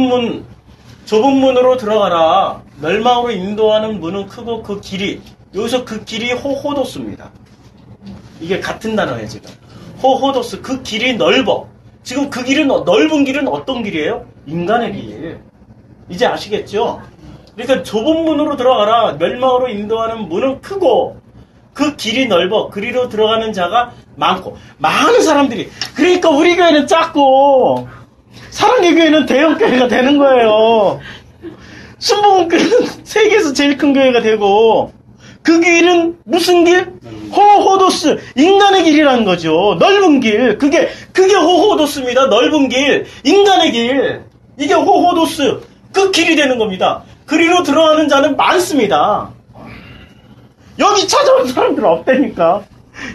문으로 들어가라. 멸망으로 인도하는 문은 크고 그 길이 여기서 그 길이 호호도스입니다. 이게 같은 단어예요 지금. 호호도스 그 길이 넓어. 지금 그 길은 넓은 길은 어떤 길이에요? 인간의 길. 이제 아시겠죠? 그러니까 좁은 문으로 들어가라. 멸망으로 인도하는 문은 크고 그 길이 넓어. 그리로 들어가는 자가 많고 많은 사람들이. 그러니까 우리 교회는 작고 사랑의 교회는 대형 교회가 되는 거예요. 순복음교회는 세계에서 제일 큰 교회가 되고 그 길은 무슨 길? 호호도스 인간의 길이라는 거죠. 넓은 길. 그게 호호도스입니다. 넓은 길, 인간의 길. 이게 호호도스 그 길이 되는 겁니다. 그리로 들어가는 자는 많습니다. 여기 찾아오는 사람들은 없다니까.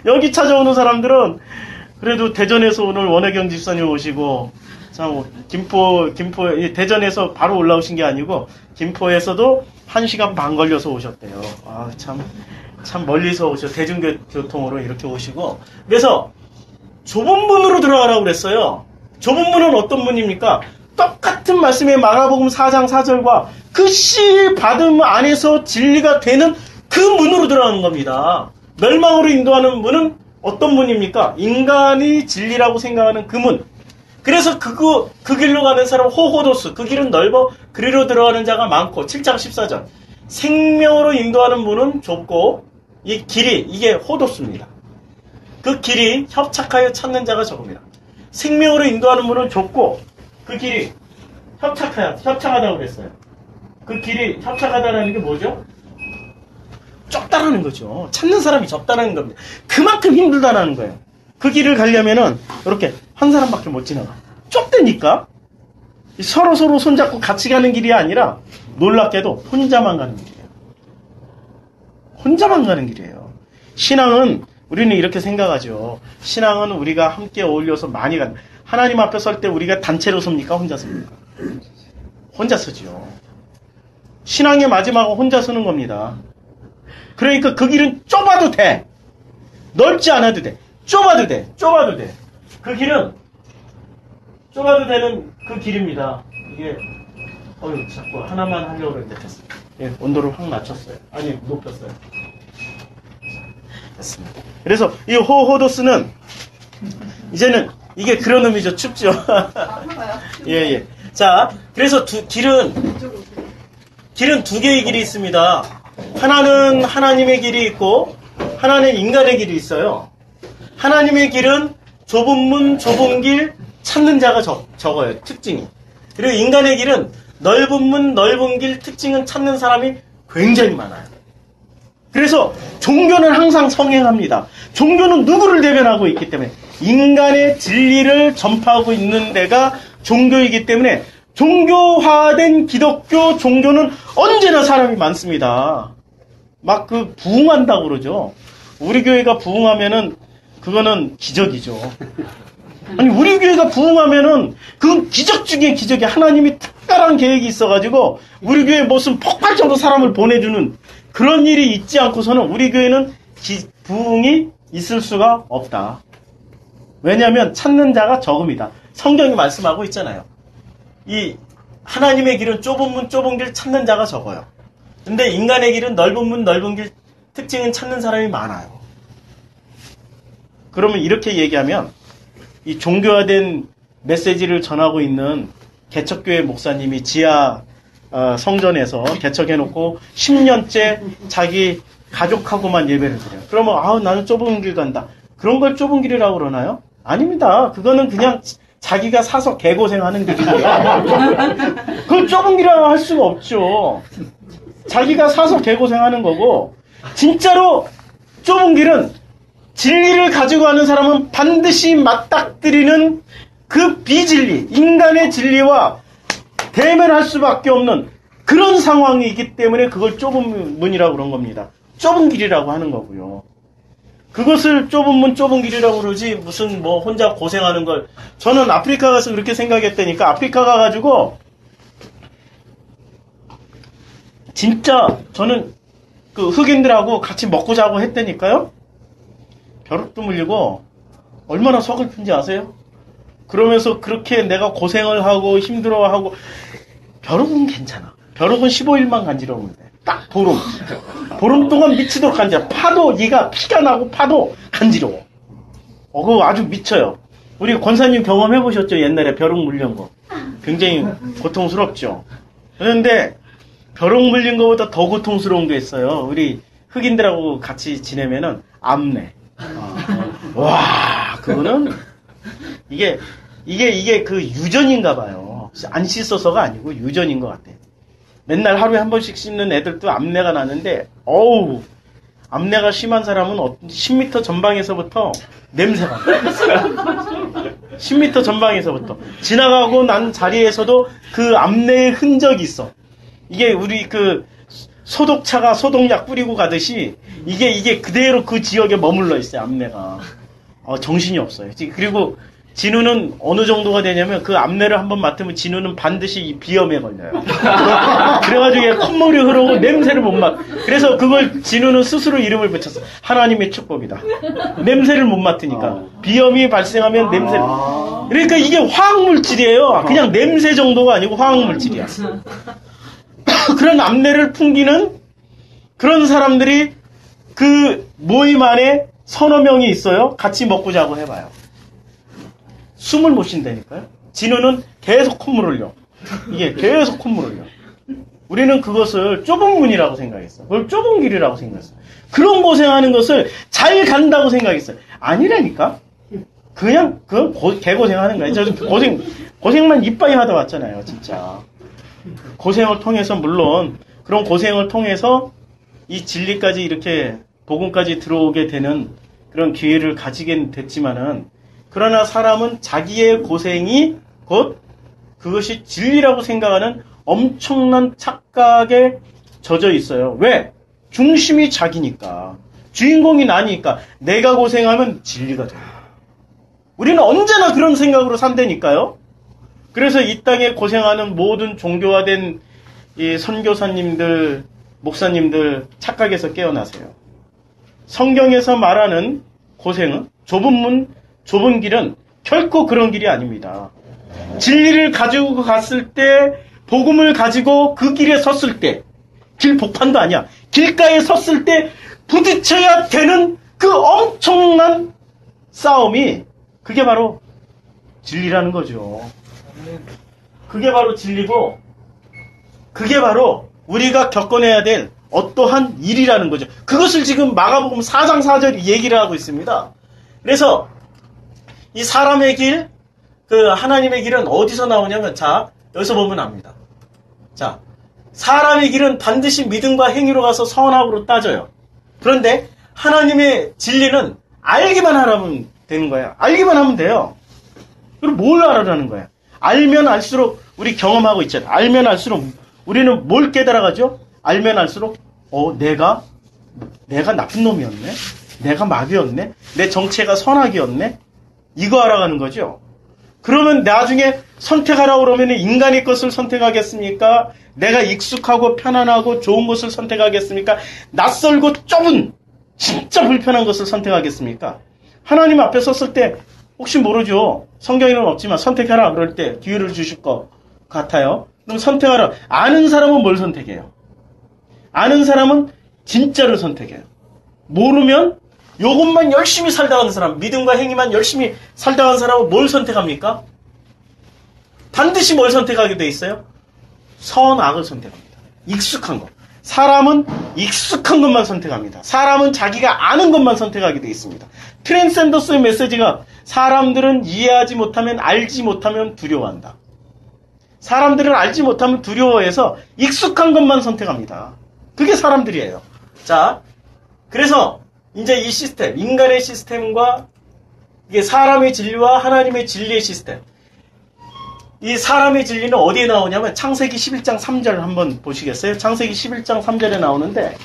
여기 찾아오는 사람들은 그래도 대전에서 오늘 원혜경 집사님 오시고 참 김포 대전에서 바로 올라오신 게 아니고 김포에서도 1시간 반 걸려서 오셨대요. 아, 참 멀리서 대중교통으로 이렇게 오시고. 그래서 좁은 문으로 들어가라고 그랬어요. 좁은 문은 어떤 문입니까? 똑같은 말씀의 마가복음 4장 4절과 그 씨 받음 안에서 진리가 되는 그 문으로 들어가는 겁니다. 멸망으로 인도하는 문은 어떤 문입니까? 인간이 진리라고 생각하는 그 문. 그래서 그 길로 가는 사람 호호도스 그 길은 넓어 그리로 들어가는 자가 많고 7장 14절 생명으로 인도하는 문은 좁고 이 길이 이게 호도스입니다. 그 길이 협착하여 찾는 자가 적습니다. 생명으로 인도하는 문은 좁고 그 길이 협착하다고 그랬어요. 그 길이 협착하다라는 게 뭐죠? 좁다라는 거죠. 찾는 사람이 적다라는 겁니다. 그만큼 힘들다라는 거예요. 그 길을 가려면은 이렇게 한 사람밖에 못 지나가. 좁다니까. 서로 손잡고 같이 가는 길이 아니라 놀랍게도 혼자만 가는 길이에요. 혼자만 가는 길이에요. 신앙은 우리는 이렇게 생각하죠. 신앙은 우리가 함께 어울려서 많이 가는. 하나님 앞에 설 때 우리가 단체로 섭니까? 혼자 섭니까? 혼자 서죠. 신앙의 마지막은 혼자 서는 겁니다. 그러니까 그 길은 좁아도 돼. 넓지 않아도 돼. 좁아도 돼. 그 길은 좁아도 되는 그 길입니다. 이게 자꾸 하나만 하려고 그랬는데 됐어요. 예, 온도를 확 낮췄어요. 아니 높였어요. 됐습니다. 그래서 이 호호도스는 이제는 이게 그런 의미죠. 춥죠. 예. 자, 그래서 길은 두 개의 길이 있습니다. 하나는 하나님의 길이 있고 하나는 인간의 길이 있어요. 하나님의 길은 좁은 문, 좁은 길 찾는 자가 적어요. 특징이. 그리고 인간의 길은 넓은 문, 넓은 길 특징은 찾는 사람이 굉장히 많아요. 그래서 종교는 항상 성행합니다. 종교는 누구를 대변하고 있기 때문에 인간의 진리를 전파하고 있는 데가 종교이기 때문에 종교화된 기독교 종교는 언제나 사람이 많습니다. 막 부흥한다고 그러죠. 우리 교회가 부흥하면은 그거는 기적이죠. 아니 우리 교회가 부흥하면은 그 기적 중에 기적이 하나님이 특별한 계획이 있어가지고 우리 교회에 무슨 폭발적으로 사람을 보내주는 그런 일이 있지 않고서는 우리 교회는 부흥이 있을 수가 없다. 왜냐하면 찾는 자가 적음이다. 성경이 말씀하고 있잖아요. 이 하나님의 길은 좁은 문, 좁은 길 찾는 자가 적어요. 근데 인간의 길은 넓은 문, 넓은 길 특징은 찾는 사람이 많아요. 그러면 이렇게 얘기하면 이 종교화된 메시지를 전하고 있는 개척교회 목사님이 지하 성전에서 개척해놓고 10년째 자기 가족하고만 예배를 드려요. 그러면 나는 좁은 길 간다. 그런 걸 좁은 길이라고 그러나요? 아닙니다. 그거는 그냥 자기가 사서 개고생하는 길이에요. 그걸 좁은 길이라고 할 수가 없죠. 자기가 사서 개고생하는 거고 진짜로 좁은 길은 진리를 가지고 가는 사람은 반드시 맞닥뜨리는 그 비진리, 인간의 진리와 대면할 수밖에 없는 그런 상황이기 때문에 그걸 좁은 문이라고 그런 겁니다. 좁은 길이라고 하는 거고요. 그것을 좁은 문, 좁은 길이라고 그러지 무슨 뭐 혼자 고생하는 걸. 저는 아프리카 가서 그렇게 생각했다니까. 아프리카 가가지고 진짜 저는 그 흑인들하고 같이 먹고 자고 했다니까요. 벼룩도 물리고 얼마나 서글픈지 아세요? 그러면서 그렇게 내가 고생을 하고 힘들어하고. 벼룩은 괜찮아. 벼룩은 15일만 간지러우면 돼. 딱 보름. 보름 동안 미치도록 간지러워. 파도, 얘가 피가 나고 파도 간지러워. 그거 아주 미쳐요. 우리 권사님 경험해보셨죠? 옛날에 벼룩 물린 거. 굉장히 고통스럽죠. 그런데 벼룩 물린 거보다 더 고통스러운 게 있어요. 우리 흑인들하고 같이 지내면은 암내. 와, 그거는 이게 그 유전인가 봐요. 안 씻어서가 아니고 유전인 것 같아. 맨날 하루에 한 번씩 씻는 애들도 암내가 나는데, 어우, 암내가 심한 사람은 10m 전방에서부터 냄새가 나. 10m 전방에서부터. 지나가고 난 자리에서도 그 암내의 흔적이 있어. 이게 우리 그 소독차가 소독약 뿌리고 가듯이 이게 그대로 그 지역에 머물러 있어요, 암내가. 정신이 없어요. 그리고 진우는 어느 정도가 되냐면 그 암내를 한번 맡으면 진우는 반드시 이 비염에 걸려요. 그래가지고 콧물이 흐르고 냄새를 못 맡. 그래서 그걸 진우는 스스로 이름을 붙였어. 하나님의 축복이다. 냄새를 못 맡으니까. 비염이 발생하면 냄새를. 그러니까 이게 화학물질이에요. 그냥 냄새 정도가 아니고 화학물질이야. 그런 암내를 풍기는 그런 사람들이 그 모임 안에 서너 명이 있어요. 같이 먹고 자고 해봐요. 숨을 못 쉰다니까요. 진우는 계속 콧물 흘려. 이게 계속 콧물 흘려. 우리는 그것을 좁은 문이라고 생각했어. 그걸 좁은 길이라고 생각했어. 그런 고생하는 것을 잘 간다고 생각했어요. 아니라니까. 그건 개고생하는 거야. 저 고생만 이빠이 하다 왔잖아요, 진짜. 고생을 통해서, 물론 그런 고생을 통해서 이 진리까지 이렇게 복음까지 들어오게 되는 그런 기회를 가지게 됐지만은, 그러나 사람은 자기의 고생이 곧 그것이 진리라고 생각하는 엄청난 착각에 젖어 있어요. 왜? 중심이 자기니까. 주인공이 나니까. 내가 고생하면 진리가 돼요. 우리는 언제나 그런 생각으로 산다니까요. 그래서 이 땅에 고생하는 모든 종교화된 이 선교사님들, 목사님들 착각에서 깨어나세요. 성경에서 말하는 고생은 좁은 문, 좁은 길은 결코 그런 길이 아닙니다. 진리를 가지고 갔을 때, 복음을 가지고 그 길에 섰을 때, 길 복판도 아니야. 길가에 섰을 때 부딪혀야 되는 그 엄청난 싸움이, 그게 바로 진리라는 거죠. 그게 바로 진리고, 그게 바로 우리가 겪어내야 될 어떠한 일이라는 거죠. 그것을 지금 마가복음 4장 4절이 얘기를 하고 있습니다. 그래서 이 사람의 길, 그 하나님의 길은 어디서 나오냐면, 자, 여기서 보면 압니다. 자, 사람의 길은 반드시 믿음과 행위로 가서 선악으로 따져요. 그런데 하나님의 진리는 알기만 하면 되는 거야. 알기만 하면 돼요. 그럼 뭘 알아라는 거야? 알면 알수록 우리 경험하고 있잖아요. 알면 알수록 우리는 뭘 깨달아가죠? 알면 알수록 내가 나쁜 놈이었네? 내가 마귀였네? 내 정체가 선악이었네? 이거 알아가는 거죠. 그러면 나중에 선택하라고 그러면 인간의 것을 선택하겠습니까? 내가 익숙하고 편안하고 좋은 것을 선택하겠습니까? 낯설고 좁은 진짜 불편한 것을 선택하겠습니까? 하나님 앞에 섰을 때 혹시 모르죠. 성경에는 없지만 선택하라 그럴 때 기회를 주실 것 같아요. 그럼 선택하라. 아는 사람은 뭘 선택해요? 아는 사람은 진짜를 선택해요. 모르면 요것만 열심히 살다 가는 사람, 믿음과 행위만 열심히 살다 가는 사람은 뭘 선택합니까? 반드시 뭘 선택하게 돼 있어요? 선악을 선택합니다. 익숙한 것. 사람은 익숙한 것만 선택합니다. 사람은 자기가 아는 것만 선택하게 돼 있습니다. 트랜센더스의 메시지가 사람들은 이해하지 못하면, 알지 못하면 두려워한다. 사람들은 알지 못하면 두려워해서 익숙한 것만 선택합니다. 그게 사람들이에요. 자, 그래서 이제 이 시스템, 인간의 시스템과 이게 사람의 진리와 하나님의 진리의 시스템. 이 사람의 진리는 어디에 나오냐면 창세기 11장 3절 한번 보시겠어요? 창세기 11장 3절에 나오는데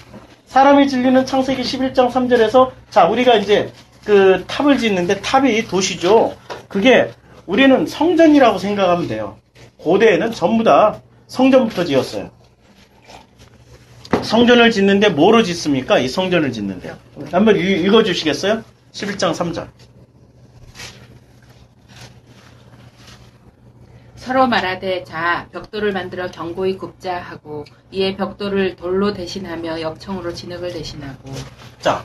사람의 진리는 창세기 11장 3절에서 자 우리가 이제 그 탑을 짓는데 탑이 도시죠. 그게 우리는 성전이라고 생각하면 돼요. 고대에는 전부 다 성전부터 지었어요. 성전을 짓는데 뭐로 짓습니까? 이 성전을 짓는데요. 한번 읽어주시겠어요? 11장 3절. 서로 말하되 자 벽돌을 만들어 견고히 굽자 하고 이에 벽돌을 돌로 대신하며 역청으로 진흙을 대신하고. 자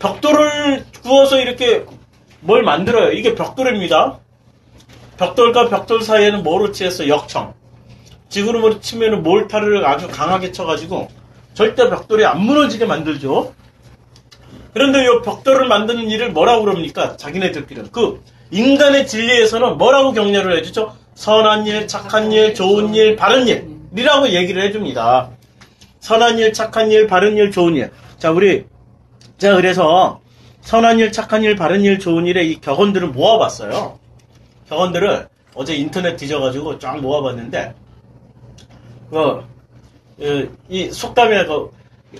벽돌을 구워서 이렇게 뭘 만들어요. 이게 벽돌입니다. 벽돌과 벽돌 사이에는 뭐로 칠했어? 역청. 지구름으로 치면은 몰타를 아주 강하게 쳐가지고 절대 벽돌이 안 무너지게 만들죠. 그런데 이 벽돌을 만드는 일을 뭐라고 그럽니까? 자기네들끼리는. 그 인간의 진리에서는 뭐라고 격려를 해주죠? 선한 일, 착한 일, 좋은 일, 바른 일이라고 얘기를 해줍니다. 선한 일, 착한 일, 바른 일, 좋은 일. 자, 제가 그래서 선한 일, 착한 일, 바른 일, 좋은 일의 이 격언들을 모아봤어요. 격언들을 어제 인터넷 뒤져가지고 쫙 모아봤는데, 이 속담에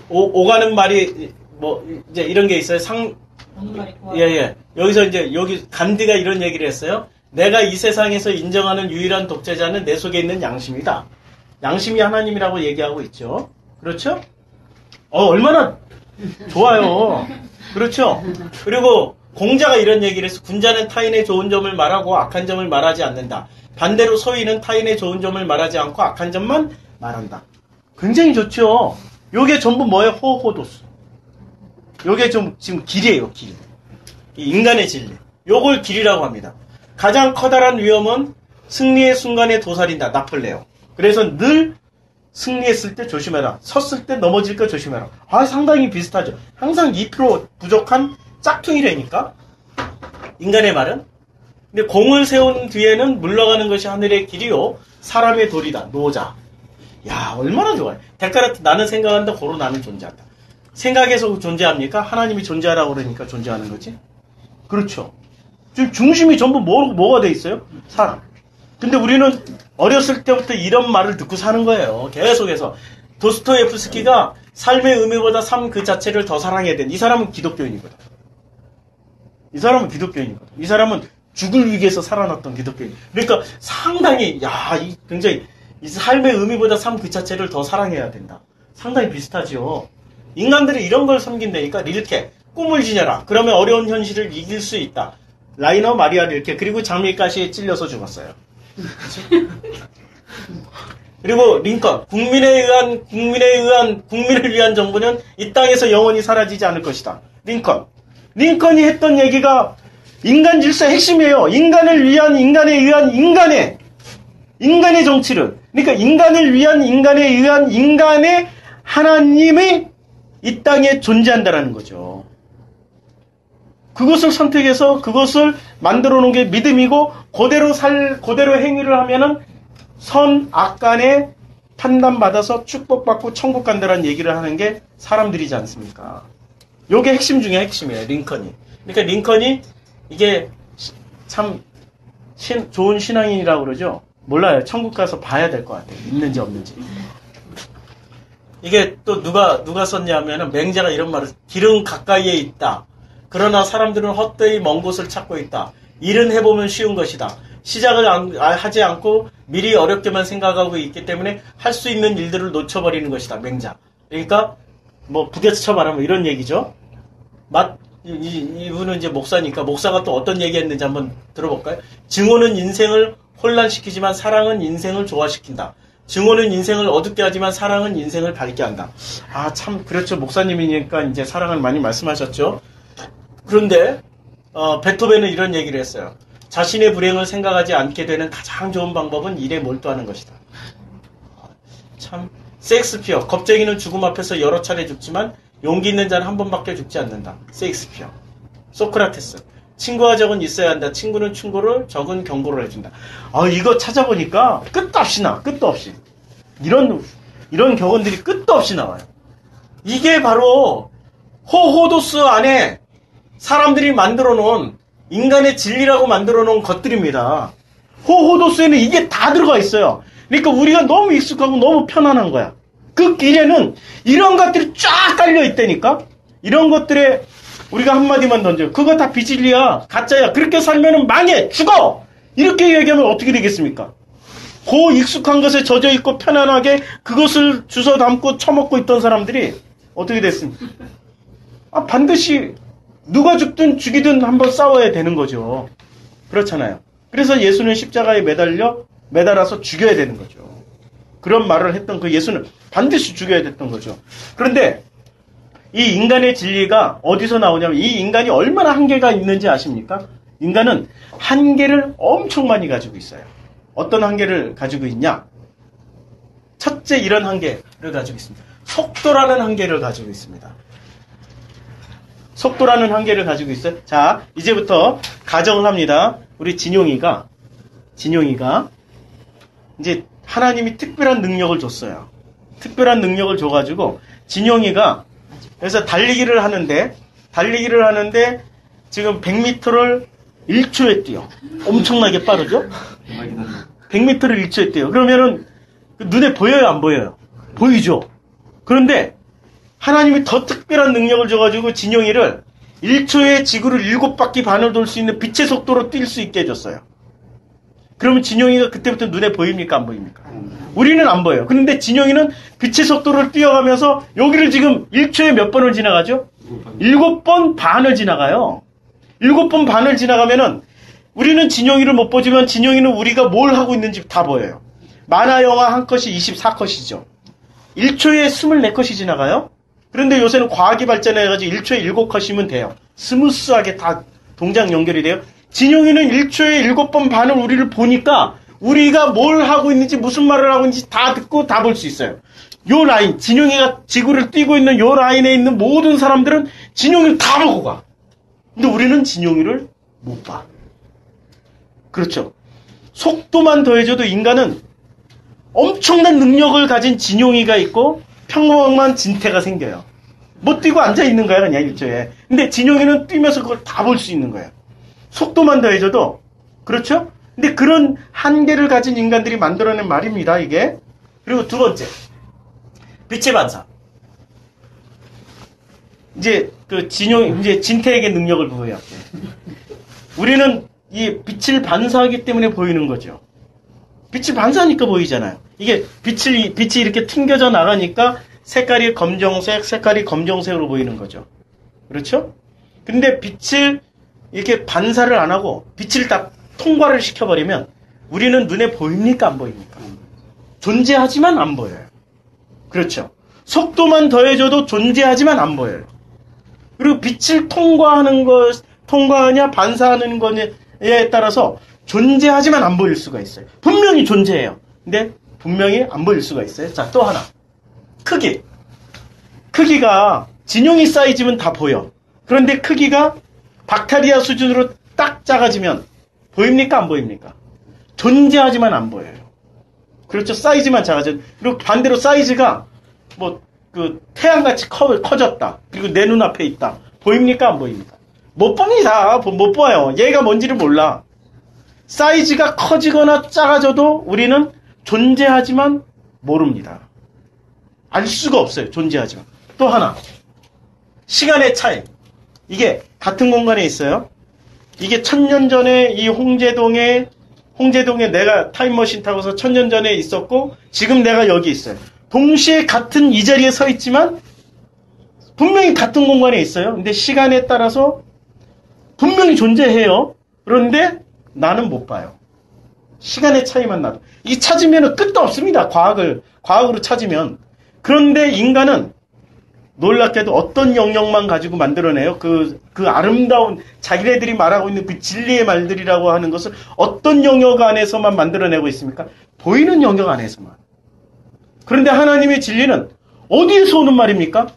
오가는 말이 뭐 이제 이런 게 있어요. 예. 여기서 이제 여기 간디가 이런 얘기를 했어요. 내가 이 세상에서 인정하는 유일한 독재자는 내 속에 있는 양심이다. 양심이 하나님이라고 얘기하고 있죠. 그렇죠? 얼마나 좋아요. 그렇죠? 그리고 공자가 이런 얘기를 해서 군자는 타인의 좋은 점을 말하고 악한 점을 말하지 않는다. 반대로 소인은 타인의 좋은 점을 말하지 않고 악한 점만 말한다. 굉장히 좋죠. 요게 전부 뭐예요? 호호도스. 요게 좀 지금 길이에요, 길. 이 인간의 진리. 요걸 길이라고 합니다. 가장 커다란 위험은 승리의 순간에 도살인다. 나폴레옹. 그래서 늘 승리했을 때 조심해라. 섰을 때 넘어질까 조심해라. 상당히 비슷하죠. 항상 2% 부족한 짝퉁이라니까. 인간의 말은. 근데 공을 세운 뒤에는 물러가는 것이 하늘의 길이요. 사람의 도리다. 노자. 야, 얼마나 좋아요. 데카르트 나는 생각한다. 고로 나는 존재한다. 생각에서 존재합니까? 하나님이 존재하라고 그러니까 존재하는 거지? 그렇죠. 지금 중심이 전부 뭐가 돼 있어요? 사람. 근데 우리는 어렸을 때부터 이런 말을 듣고 사는 거예요. 계속해서. 도스토예프스키가 삶의 의미보다 삶 그 자체를 더 사랑해야 된. 이 사람은 기독교인이거든. 이 사람은 죽을 위기에서 살아났던 기독교인. 그러니까 상당히 굉장히 이 삶의 의미보다 삶 그 자체를 더 사랑해야 된다. 상당히 비슷하죠. 인간들이 이런 걸 섬긴다니까. 릴케 꿈을 지녀라. 그러면 어려운 현실을 이길 수 있다. 라이너 마리아 릴케. 그리고 장미가시에 찔려서 죽었어요. 그리고 링컨 국민을 위한 정부는 이 땅에서 영원히 사라지지 않을 것이다. 링컨이 했던 얘기가 인간 질서의 핵심이에요. 인간을 위한 인간에 의한 인간의 정치를. 그러니까 인간을 위한 인간에 의한 인간의 하나님이 이 땅에 존재한다라는 거죠. 그것을 선택해서 그것을 만들어 놓은 게 믿음이고 그대로 행위를 하면은 선, 악 간에 판단받아서 축복받고 천국 간다라는 얘기를 하는 게 사람들이지 않습니까? 요게 핵심 중에 핵심이에요. 링컨이. 그러니까 링컨이 이게 참 좋은 신앙인이라고 그러죠. 몰라요. 천국 가서 봐야 될 것 같아요. 있는지 없는지. 이게 또 누가 썼냐면은 맹자가 이런 말을 길은 가까이에 있다. 그러나 사람들은 헛되이 먼 곳을 찾고 있다. 일은 해보면 쉬운 것이다. 시작을 하지 않고 미리 어렵게만 생각하고 있기 때문에 할 수 있는 일들을 놓쳐버리는 것이다. 맹자. 그러니까 뭐 부대처 말하면 이런 얘기죠. 이분은 이제 목사니까 목사가 또 어떤 얘기했는지 한번 들어볼까요? 증오는 인생을 혼란시키지만 사랑은 인생을 조화시킨다. 증오는 인생을 어둡게 하지만 사랑은 인생을 밝게 한다. 참 그렇죠. 목사님이니까 이제 사랑을 많이 말씀하셨죠. 그런데 베토벤은 이런 얘기를 했어요. 자신의 불행을 생각하지 않게 되는 가장 좋은 방법은 일에 몰두하는 것이다. 참 셰익스피어. 겁쟁이는 죽음 앞에서 여러 차례 죽지만 용기 있는 자는 한 번밖에 죽지 않는다. 셰익스피어. 소크라테스. 친구와 적은 있어야 한다. 친구는 충고를, 적은 경고를 해준다. 이거 찾아보니까 끝도 없이 나와. 끝도 없이. 이런 격언들이 끝도 없이 나와요. 이게 바로 호호도스 안에 사람들이 만들어 놓은 인간의 진리라고 만들어 놓은 것들입니다. 호호도스에는 이게 다 들어가 있어요. 그러니까 우리가 너무 익숙하고 너무 편안한 거야. 그 길에는 이런 것들이 쫙 깔려 있다니까. 이런 것들에 우리가 한마디만 던져. 그거 다 비진리야. 가짜야. 그렇게 살면은 망해. 죽어. 이렇게 얘기하면 어떻게 되겠습니까? 그 익숙한 것에 젖어 있고 편안하게 그것을 주워 담고 처먹고 있던 사람들이 어떻게 됐습니까? 반드시 누가 죽든 죽이든 한번 싸워야 되는 거죠. 그렇잖아요. 그래서 예수는 십자가에 매달아서 죽여야 되는 거죠. 그런 말을 했던 그 예수는 반드시 죽여야 됐던 거죠. 그런데 이 인간의 진리가 어디서 나오냐면 이 인간이 얼마나 한계가 있는지 아십니까? 인간은 한계를 엄청 많이 가지고 있어요. 어떤 한계를 가지고 있냐? 첫째 이런 한계를 가지고 있습니다. 속도라는 한계를 가지고 있습니다. 속도라는 한계를 가지고 있어요. 자, 이제부터 가정을 합니다. 우리 진용이가 이제 하나님이 특별한 능력을 줬어요. 특별한 능력을 줘가지고 진용이가 그래서 달리기를 하는데 지금 100m를 1초에 뛰어. 엄청나게 빠르죠? 100m를 1초에 뛰어. 그러면은 눈에 보여요, 안 보여요? 보이죠? 그런데 하나님이 더 특별한 능력을 줘가지고 진용이를 1초에 지구를 7바퀴 반을 돌 수 있는 빛의 속도로 뛸 수 있게 해줬어요. 그러면 진용이가 그때부터 눈에 보입니까, 안 보입니까? 우리는 안 보여요. 그런데 진용이는 빛의 속도를 뛰어가면서 여기를 지금 1초에 몇 번을 지나가죠? 7번 반을 지나가요. 7번 반을 지나가면은 우리는 진용이를 못 보지만 진용이는 우리가 뭘 하고 있는지 다 보여요. 만화 영화 한 컷이 24컷이죠. 1초에 24컷이 지나가요. 그런데 요새는 과학이 발전해가지고 1초에 7컷이면 돼요. 스무스하게 다 동작 연결이 돼요. 진용이는 1초에 7번 반을 우리를 보니까 우리가 뭘 하고 있는지 무슨 말을 하고 있는지 다 듣고 다 볼 수 있어요. 요 라인, 진용이가 지구를 뛰고 있는 요 라인에 있는 모든 사람들은 진용이를 다 보고 가. 근데 우리는 진용이를 못 봐. 그렇죠. 속도만 더해져도 인간은 엄청난 능력을 가진 진용이가 있고 평범한 진태가 생겨요. 못 뛰고 앉아있는 거야, 그냥 일조에. 근데 진용이는 뛰면서 그걸 다 볼 수 있는 거예요. 속도만 더해져도. 그렇죠? 근데 그런 한계를 가진 인간들이 만들어낸 말입니다, 이게. 그리고 두 번째. 빛의 반사. 이제 이제 진태에게 능력을 부여할게요. 우리는 이 빛을 반사하기 때문에 보이는 거죠. 빛이 반사하니까 보이잖아요. 이게 빛이 이렇게 튕겨져 나가니까 색깔이 검정색으로 보이는 거죠. 그렇죠? 근데 빛을 이렇게 반사를 안 하고 빛을 딱 통과를 시켜버리면 우리는 눈에 보입니까? 안 보입니까? 존재하지만 안 보여요. 그렇죠? 속도만 더해져도 존재하지만 안 보여요. 그리고 빛을 통과하냐 반사하는 거냐에 따라서 존재하지만 안 보일 수가 있어요. 분명히 존재해요. 근데 분명히 안 보일 수가 있어요. 자, 또 하나. 크기가 진용이 사이즈면 다 보여. 그런데 크기가 박테리아 수준으로 딱 작아지면 보입니까? 안 보입니까? 존재하지만 안 보여요. 그렇죠? 사이즈만 작아져. 그리고 반대로 사이즈가 태양같이 커졌다. 그리고 내 눈앞에 있다. 보입니까? 안 보입니까? 못 봅니다. 못 봐요. 얘가 뭔지를 몰라. 사이즈가 커지거나 작아져도 우리는 존재하지만 모릅니다. 알 수가 없어요. 존재하지만. 또 하나. 시간의 차이. 이게 같은 공간에 있어요. 이게 1000년 전에 이 홍제동에 내가 타임머신 타고서 1000년 전에 있었고 지금 내가 여기 있어요. 동시에 같은 이 자리에 서 있지만 분명히 같은 공간에 있어요. 근데 시간에 따라서 분명히 존재해요. 그런데 나는 못 봐요. 시간의 차이만 나도. 이게 찾으면 끝도 없습니다. 과학으로 찾으면. 그런데 인간은 놀랍게도 어떤 영역만 가지고 만들어내요? 그 아름다운 자기네들이 말하고 있는 그 진리의 말들이라고 하는 것을 어떤 영역 안에서만 만들어내고 있습니까? 보이는 영역 안에서만. 그런데 하나님의 진리는 어디에서 오는 말입니까?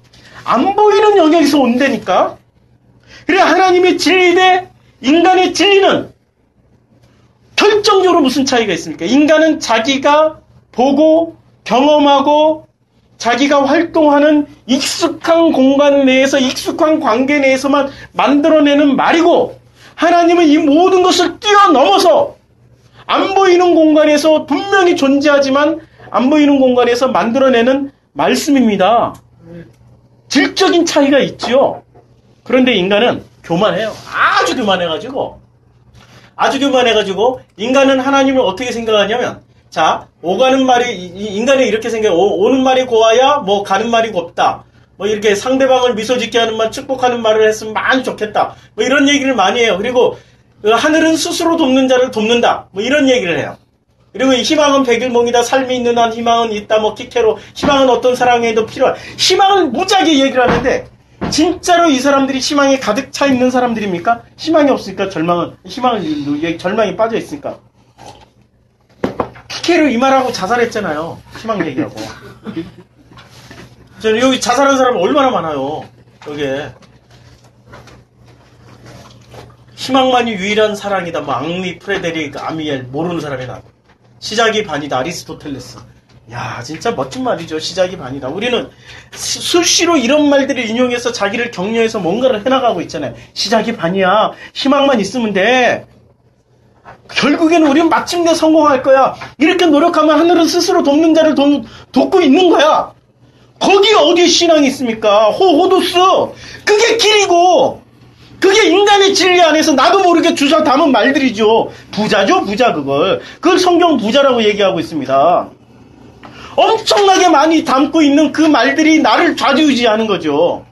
안 보이는 영역에서 온다니까. 그래 하나님의 진리 대 인간의 진리는 결정적으로 무슨 차이가 있습니까? 인간은 자기가 보고 경험하고 자기가 활동하는 익숙한 공간 내에서 익숙한 관계 내에서만 만들어내는 말이고 하나님은 이 모든 것을 뛰어넘어서 안 보이는 공간에서 분명히 존재하지만 안 보이는 공간에서 만들어내는 말씀입니다. 질적인 차이가 있지요. 그런데 인간은 교만해요. 아주 교만해가지고 인간은 하나님을 어떻게 생각하냐면, 자, 오가는 말이, 인간이 이렇게 생각해요. 오는 말이 고와야 뭐 가는 말이 곱다. 뭐 이렇게 상대방을 미소 짓게 하는 말, 축복하는 말을 했으면 많이 좋겠다. 뭐 이런 얘기를 많이 해요. 그리고 하늘은 스스로 돕는 자를 돕는다. 뭐 이런 얘기를 해요. 그리고 희망은 백일몽이다. 삶이 있는 한 희망은 있다. 뭐 키케로 희망은 어떤 사랑에도 필요하다. 희망을 무지하게 얘기를 하는데 진짜로 이 사람들이 희망에 가득 차 있는 사람들입니까? 희망이 없으니까 절망이 빠져 있으니까. 키케로 이 말하고 자살했잖아요. 희망 얘기하고. 저는 여기 자살한 사람이 얼마나 많아요. 여기에. 희망만이 유일한 사랑이다. 뭐 앙리, 프레데릭, 아미엘 모르는 사람이 나고. 시작이 반이다. 아리스토텔레스. 야, 진짜 멋진 말이죠. 시작이 반이다. 우리는 수시로 이런 말들을 인용해서 자기를 격려해서 뭔가를 해나가고 있잖아요. 시작이 반이야. 희망만 있으면 돼. 결국에는 우리는 마침내 성공할 거야. 이렇게 노력하면 하늘은 스스로 돕는 자를 돕고 있는 거야. 거기에 어디에 신앙이 있습니까? 호도스. 그게 길이고, 그게 인간의 진리 안에서 나도 모르게 주워 담은 말들이죠. 부자죠, 부자 그걸. 그걸 성경 부자라고 얘기하고 있습니다. 엄청나게 많이 담고 있는 그 말들이 나를 좌지우지하는 거죠.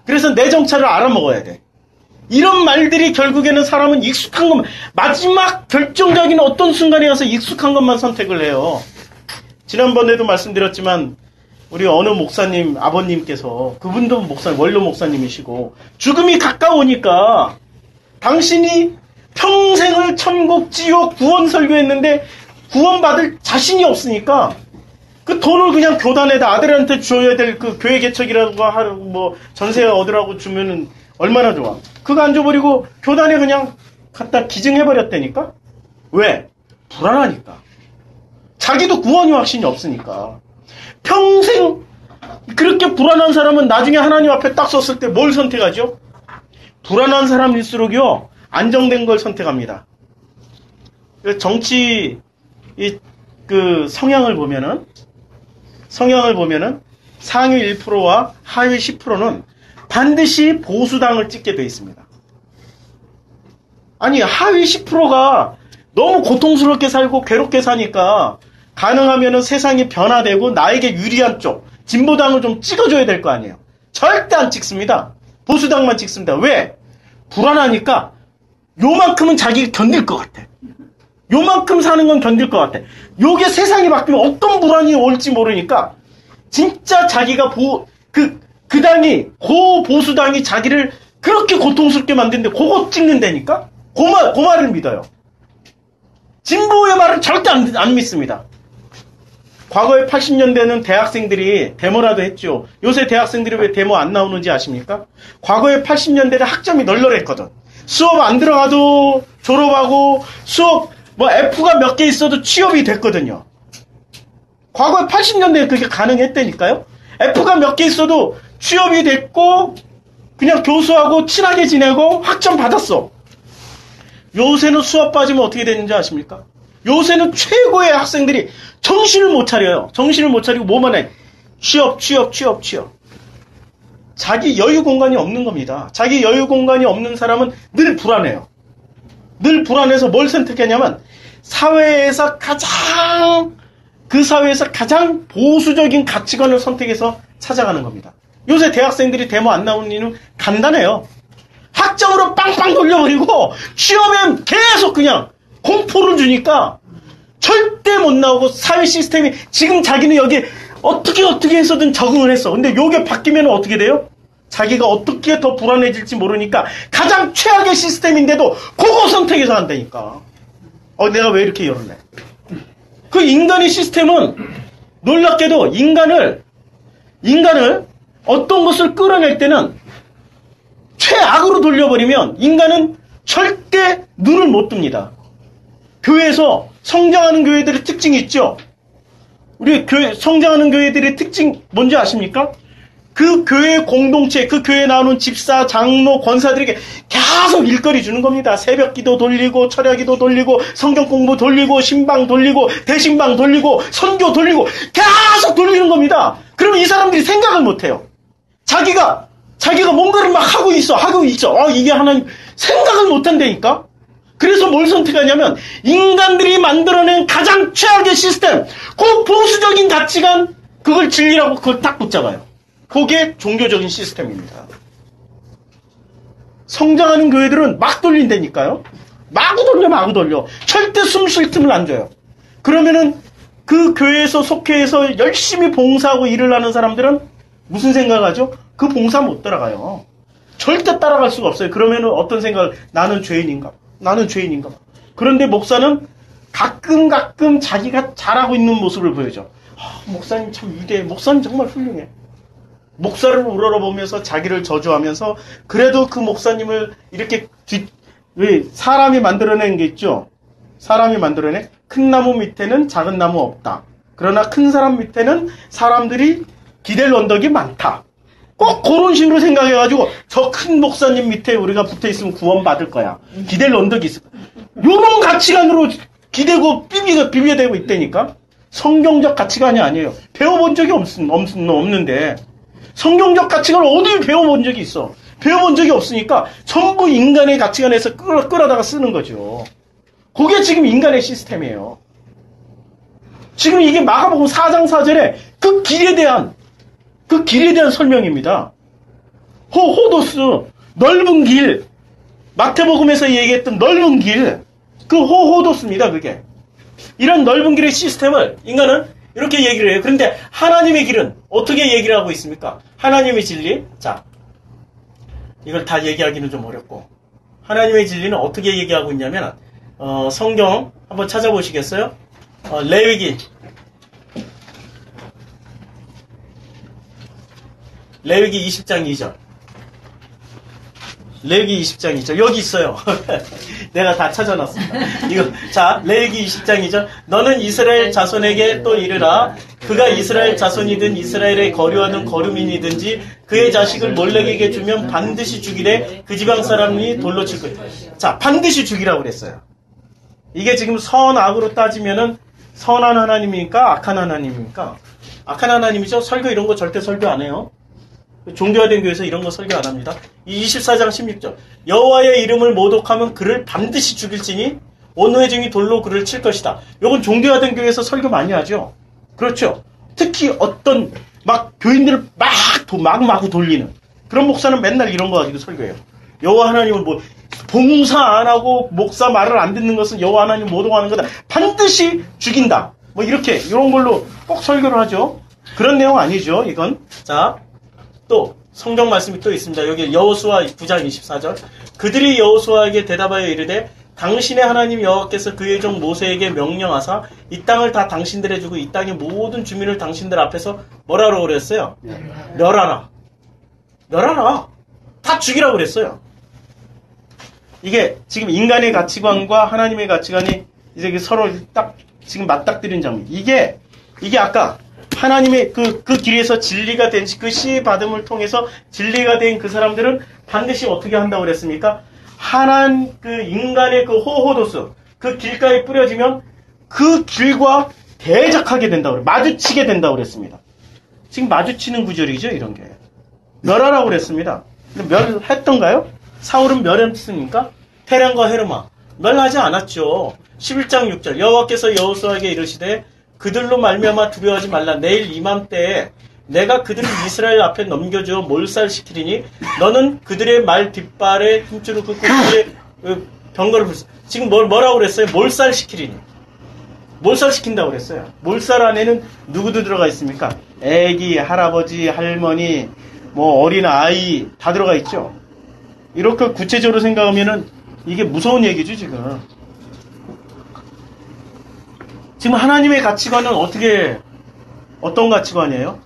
그래서 내 정체를 알아먹어야 돼. 이런 말들이 결국에는 사람은 익숙한 것만, 마지막 결정적인 어떤 순간에 가서 익숙한 것만 선택을 해요. 지난번에도 말씀드렸지만 우리 어느 목사님 아버님께서, 그분도 원로 목사님이시고, 죽음이 가까우니까 당신이 평생을 천국, 지옥, 구원 설교했는데 구원받을 자신이 없으니까 그 돈을 그냥 교단에다 아들한테 줘야 될 그 교회 개척이라고 하고 뭐 전세 얻으라고 주면은 얼마나 좋아. 그거 안 줘버리고 교단에 그냥 갖다 기증해버렸다니까? 왜? 불안하니까. 자기도 구원이 확신이 없으니까. 평생 그렇게 불안한 사람은 나중에 하나님 앞에 딱 섰을 때 뭘 선택하죠? 불안한 사람일수록요, 안정된 걸 선택합니다. 정치 성향을 보면은 상위 1%와 하위 10%는 반드시 보수당을 찍게 돼 있습니다. 아니, 하위 10%가 너무 고통스럽게 살고 괴롭게 사니까 가능하면은 세상이 변화되고 나에게 유리한 쪽, 진보당을 좀 찍어줘야 될 거 아니에요. 절대 안 찍습니다. 보수당만 찍습니다. 왜? 불안하니까 요만큼은 자기가 견딜 것 같아. 요만큼 사는 건 견딜 것 같아. 요게 세상이 바뀌면 어떤 불안이 올지 모르니까 진짜 자기가 그 당이, 보수당이 자기를 그렇게 고통스럽게 만드는데 그거 찍는다니까? 그 말을 믿어요. 진보의 말을 절대 안 믿습니다. 과거에 80년대는 대학생들이 데모라도 했죠. 요새 대학생들이 왜 데모 안 나오는지 아십니까? 과거에 80년대는 학점이 널널했거든. 수업 안 들어가도 졸업하고 수업 F가 몇 개 있어도 취업이 됐거든요. 과거에 80년대에 그게 가능했다니까요. F가 몇 개 있어도 취업이 됐고 그냥 교수하고 친하게 지내고 학점 받았어. 요새는 수업 빠지면 어떻게 되는지 아십니까? 요새는 최고의 학생들이 정신을 못 차려요. 정신을 못 차리고 뭐만 해? 취업. 자기 여유 공간이 없는 겁니다. 자기 여유 공간이 없는 사람은 늘 불안해요. 늘 불안해서 뭘 선택하냐면 그 사회에서 가장 보수적인 가치관을 선택해서 찾아가는 겁니다. 요새 대학생들이 데모 안 나오는 이유는 간단해요. 학점으로 빵빵 돌려버리고 취업엔 계속 그냥 공포를 주니까 절대 못 나오고 사회 시스템이 지금 자기는 여기에 어떻게 해서든 적응을 했어. 근데 요게 바뀌면 어떻게 돼요? 자기가 어떻게 더 불안해질지 모르니까 가장 최악의 시스템인데도 그거 선택해서 한다니까. 내가 왜 이렇게 열을래? 그 인간의 시스템은 놀랍게도 인간을 어떤 것을 끌어낼 때는 최악으로 돌려버리면 인간은 절대 눈을 못 뜹니다. 교회에서 성장하는 교회들의 특징이 있죠. 우리 성장하는 교회들의 특징 뭔지 아십니까? 그 교회 공동체, 그 교회에 나오는 집사, 장로, 권사들에게 계속 일거리 주는 겁니다. 새벽 기도 돌리고, 철야 기도 돌리고, 성경 공부 돌리고, 신방 돌리고, 대신방 돌리고, 선교 돌리고, 계속 돌리는 겁니다. 그러면 이 사람들이 생각을 못 해요. 자기가 뭔가를 막 하고 있어. 이게 하나님, 생각을 못 한다니까? 그래서 뭘 선택하냐면, 인간들이 만들어낸 가장 최악의 시스템, 그 보수적인 가치관, 그걸 진리라고 그걸 딱 붙잡아요. 그게 종교적인 시스템입니다. 성장하는 교회들은 막 돌린다니까요. 마구 돌려. 절대 숨 쉴 틈을 안 줘요. 그러면은 그 교회에서 속해서 열심히 봉사하고 일을 하는 사람들은 무슨 생각하죠? 그 봉사 못 따라가요. 절대 따라갈 수가 없어요. 그러면은 어떤 생각을, 나는 죄인인가? 그런데 목사는 가끔 자기가 잘하고 있는 모습을 보여줘. 목사님 참 위대해. 목사님 정말 훌륭해. 목사를 우러러보면서 자기를 저주하면서 그래도 그 목사님을 이렇게 왜 사람이 만들어낸 게 있죠? 사람이 만들어낸 큰 나무 밑에는 작은 나무 없다. 그러나 큰 사람 밑에는 사람들이 기댈 언덕이 많다. 꼭 그런 식으로 생각해가지고 저 큰 목사님 밑에 우리가 붙어있으면 구원받을 거야. 기댈 언덕이 있어. 요런 가치관으로 기대고 비벼대고 있다니까? 성경적 가치관이 아니에요. 배워본 적이 없는데 성경적 가치관을 어디 배워본 적이 있어? 배워본 적이 없으니까 전부 인간의 가치관에서 끌어다가 쓰는 거죠. 그게 지금 인간의 시스템이에요. 지금 이게 마가복음 4장 4절에 그 길에 대한 설명입니다. 호도스, 넓은 길, 마태복음에서 얘기했던 넓은 길, 그 호도스입니다, 그게. 이런 넓은 길의 시스템을 인간은 이렇게 얘기를 해요. 그런데 하나님의 길은 어떻게 얘기를 하고 있습니까? 하나님의 진리, 자, 이걸 다 얘기하기는 좀 어렵고, 하나님의 진리는 어떻게 얘기하고 있냐면, 성경 한번 찾아보시겠어요? 레위기 20장 2절. 레위기 20장 2절. 여기 있어요. 내가 다 찾아놨습니다. 자, 레위기 20장 2절. 너는 이스라엘 자손에게 또 이르라. 그가 이스라엘 자손이든 이스라엘의 거류하는 거류민이든지 그의 자식을 몰렉에게 주면 반드시 죽이래. 그 지방 사람이 돌로 칠 거야. 자, 반드시 죽이라고 그랬어요. 이게 지금 선악으로 따지면은 선한 하나님입니까? 악한 하나님입니까? 악한 하나님이죠. 설교 이런 거 절대 설교 안 해요. 종교화된 교회에서 이런 거 설교 안 합니다. 이 24장 16절. 여호와의 이름을 모독하면 그를 반드시 죽일지니 온 회중이 돌로 그를 칠 것이다. 요건 종교화된 교회에서 설교 많이 하죠. 그렇죠. 특히 어떤 막 교인들을 마구 돌리는 그런 목사는 맨날 이런 거 가지고 설교해요. 여호와 하나님을 뭐 봉사 안 하고 목사 말을 안 듣는 것은 여호와 하나님 모독하는 거다. 반드시 죽인다. 뭐 이렇게 이런 걸로 꼭 설교를 하죠. 그런 내용 아니죠. 이건. 자, 또 성경 말씀이 또 있습니다. 여기 여호수아 9장 24절. 그들이 여호수아에게 대답하여 이르되 당신의 하나님 여호와께서 그의 종 모세에게 명령하사 이 땅을 다 당신들에 주고 이 땅의 모든 주민을 당신들 앞에서 뭐라고 그랬어요? 멸하라. 다 죽이라고 그랬어요. 이게 지금 인간의 가치관과 하나님의 가치관이 이제 서로 딱 지금 맞닥뜨린 장면. 이게 아까 하나님의 그 길에서 진리가 된 그 씨 받음을 통해서 진리가 된 그 사람들은 반드시 어떻게 한다고 그랬습니까? 그 인간의 그 호도스, 그 길가에 뿌려지면 그 길과 대적하게 된다고 그래요. 마주치게 된다고 그랬습니다. 지금 마주치는 구절이죠, 이런 게. 멸하라고 그랬습니다. 멸했던가요? 사울은 멸했습니까? 테란과 헤르마. 멸하지 않았죠. 11장 6절. 여호와께서 여호수아에게 이르시되 그들로 말미암아 두려워하지 말라. 내일 이맘때에 내가 그들을 이스라엘 앞에 넘겨주어 몰살시키리니 너는 그들의 말 뒷발에 힘줄을 긋고 그들의 병거를 불사. 지금 뭐라고 그랬어요? 몰살시키리니. 몰살시킨다고 그랬어요. 몰살 안에는 누구도 들어가 있습니까? 애기, 할아버지, 할머니, 뭐 어린 아이 다 들어가 있죠. 이렇게 구체적으로 생각하면은 이게 무서운 얘기죠, 지금. 지금 하나님의 가치관은 어떤 가치관이에요?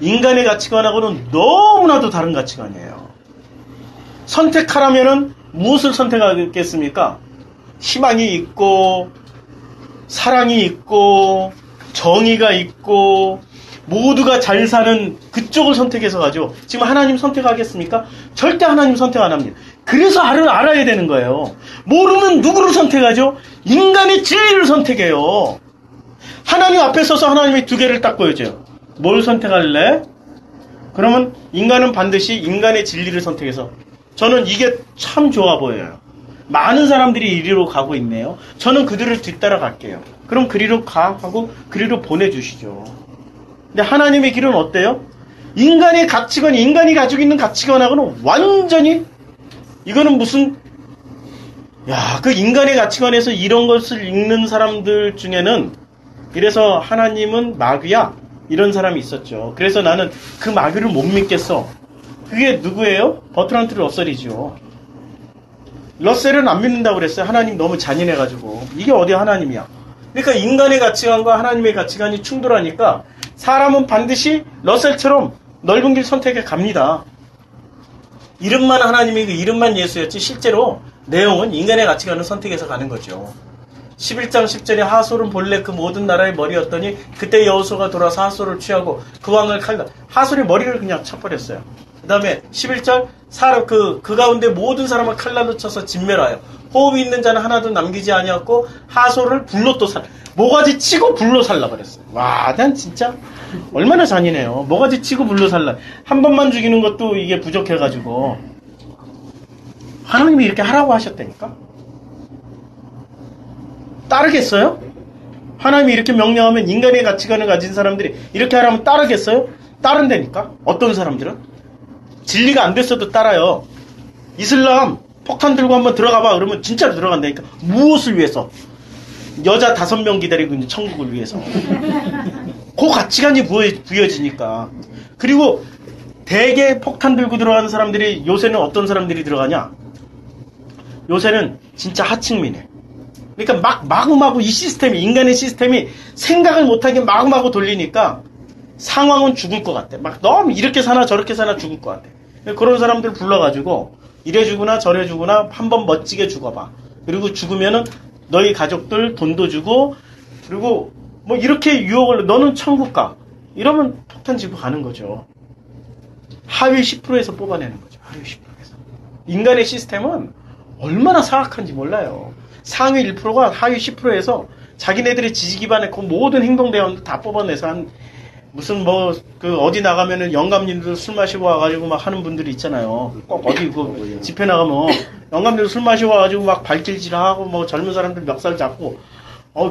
인간의 가치관하고는 너무나도 다른 가치관이에요. 선택하라면은 무엇을 선택하겠습니까? 희망이 있고, 사랑이 있고, 정의가 있고, 모두가 잘 사는 그쪽을 선택해서 가죠. 지금 하나님 선택하겠습니까? 절대 하나님 선택 안 합니다. 그래서 알아야 되는 거예요. 모르면 누구를 선택하죠? 인간의 진리를 선택해요. 하나님 앞에 서서 하나님이 두 개를 딱 보여줘요. 뭘 선택할래? 그러면 인간은 반드시 인간의 진리를 선택해서, 저는 이게 참 좋아 보여요. 많은 사람들이 이리로 가고 있네요. 저는 그들을 뒤따라 갈게요. 그럼 그리로 가 하고 그리로 보내주시죠. 근데 하나님의 길은 어때요? 인간의 가치관, 인간이 가지고 있는 가치관하고는 완전히, 이거는 무슨, 그 인간의 가치관에서 이런 것을 읽는 사람들 중에는, 이래서 하나님은 마귀야, 이런 사람이 있었죠. 그래서 나는 그 마귀를 못 믿겠어. 그게 누구예요? 버트란트 러셀이죠. 러셀은 안 믿는다고 그랬어요. 하나님 너무 잔인해가지고. 이게 어디 하나님이야. 그러니까 인간의 가치관과 하나님의 가치관이 충돌하니까 사람은 반드시 러셀처럼 넓은 길 선택해 갑니다. 이름만 하나님이고 이름만 예수였지 실제로 내용은 인간의 가치관을 선택해서 가는 거죠. 11장 10절에 하솔은 본래 그 모든 나라의 머리였더니 그때 여호수아가 돌아서 하솔을 취하고 그 왕을 칼라, 하솔의 머리를 그냥 쳐버렸어요. 그 다음에 11절 그 가운데 모든 사람을 칼날로 쳐서 진멸하여 호흡이 있는 자는 하나도 남기지 아니었고 하솔을 불로 또 모가지 치고 불로 살라버렸어요. 와, 난 진짜 얼마나 잔인해요. 모가지 치고 불로 살라. 한 번만 죽이는 것도 이게 부족해가지고 하나님이 이렇게 하라고 하셨다니까. 따르겠어요? 하나님이 이렇게 명령하면 인간의 가치관을 가진 사람들이 이렇게 하라면 따르겠어요? 따른다니까. 어떤 사람들은 진리가 안 됐어도 따라요. 이슬람 폭탄 들고 한번 들어가봐 그러면 진짜로 들어간다니까. 무엇을 위해서? 여자 5명 기다리고 있는 천국을 위해서. 그 가치관이 부여지니까. 그리고 대개 폭탄 들고 들어가는 사람들이, 요새는 어떤 사람들이 들어가냐? 요새는 진짜 하층민이에요. 그러니까 마구마구 이 시스템이, 인간의 시스템이 생각을 못하게 마구마구 돌리니까 상황은 죽을 것 같아. 막 너무 이렇게 사나 저렇게 사나 죽을 것 같아. 그런 사람들 불러가지고 이래 주구나 저래 주구나 한번 멋지게 죽어봐. 그리고 죽으면은 너희 가족들 돈도 주고, 그리고 뭐 이렇게 유혹을, 너는 천국 가. 이러면 폭탄 지고 가는 거죠. 하위 10%에서 뽑아내는 거죠. 하위 10%에서. 인간의 시스템은 얼마나 사악한지 몰라요. 상위 1%가 하위 10%에서 자기네들의 지지 기반의 그 모든 행동 대원도 다 뽑아내서 한, 무슨 어디 나가면은 영감님들 술 마시고 와가지고 막 하는 분들이 있잖아요. 꼭 어디 집회 나가면 영감님들 술 마시고 와가지고 막 발길질하고 젊은 사람들 멱살 잡고,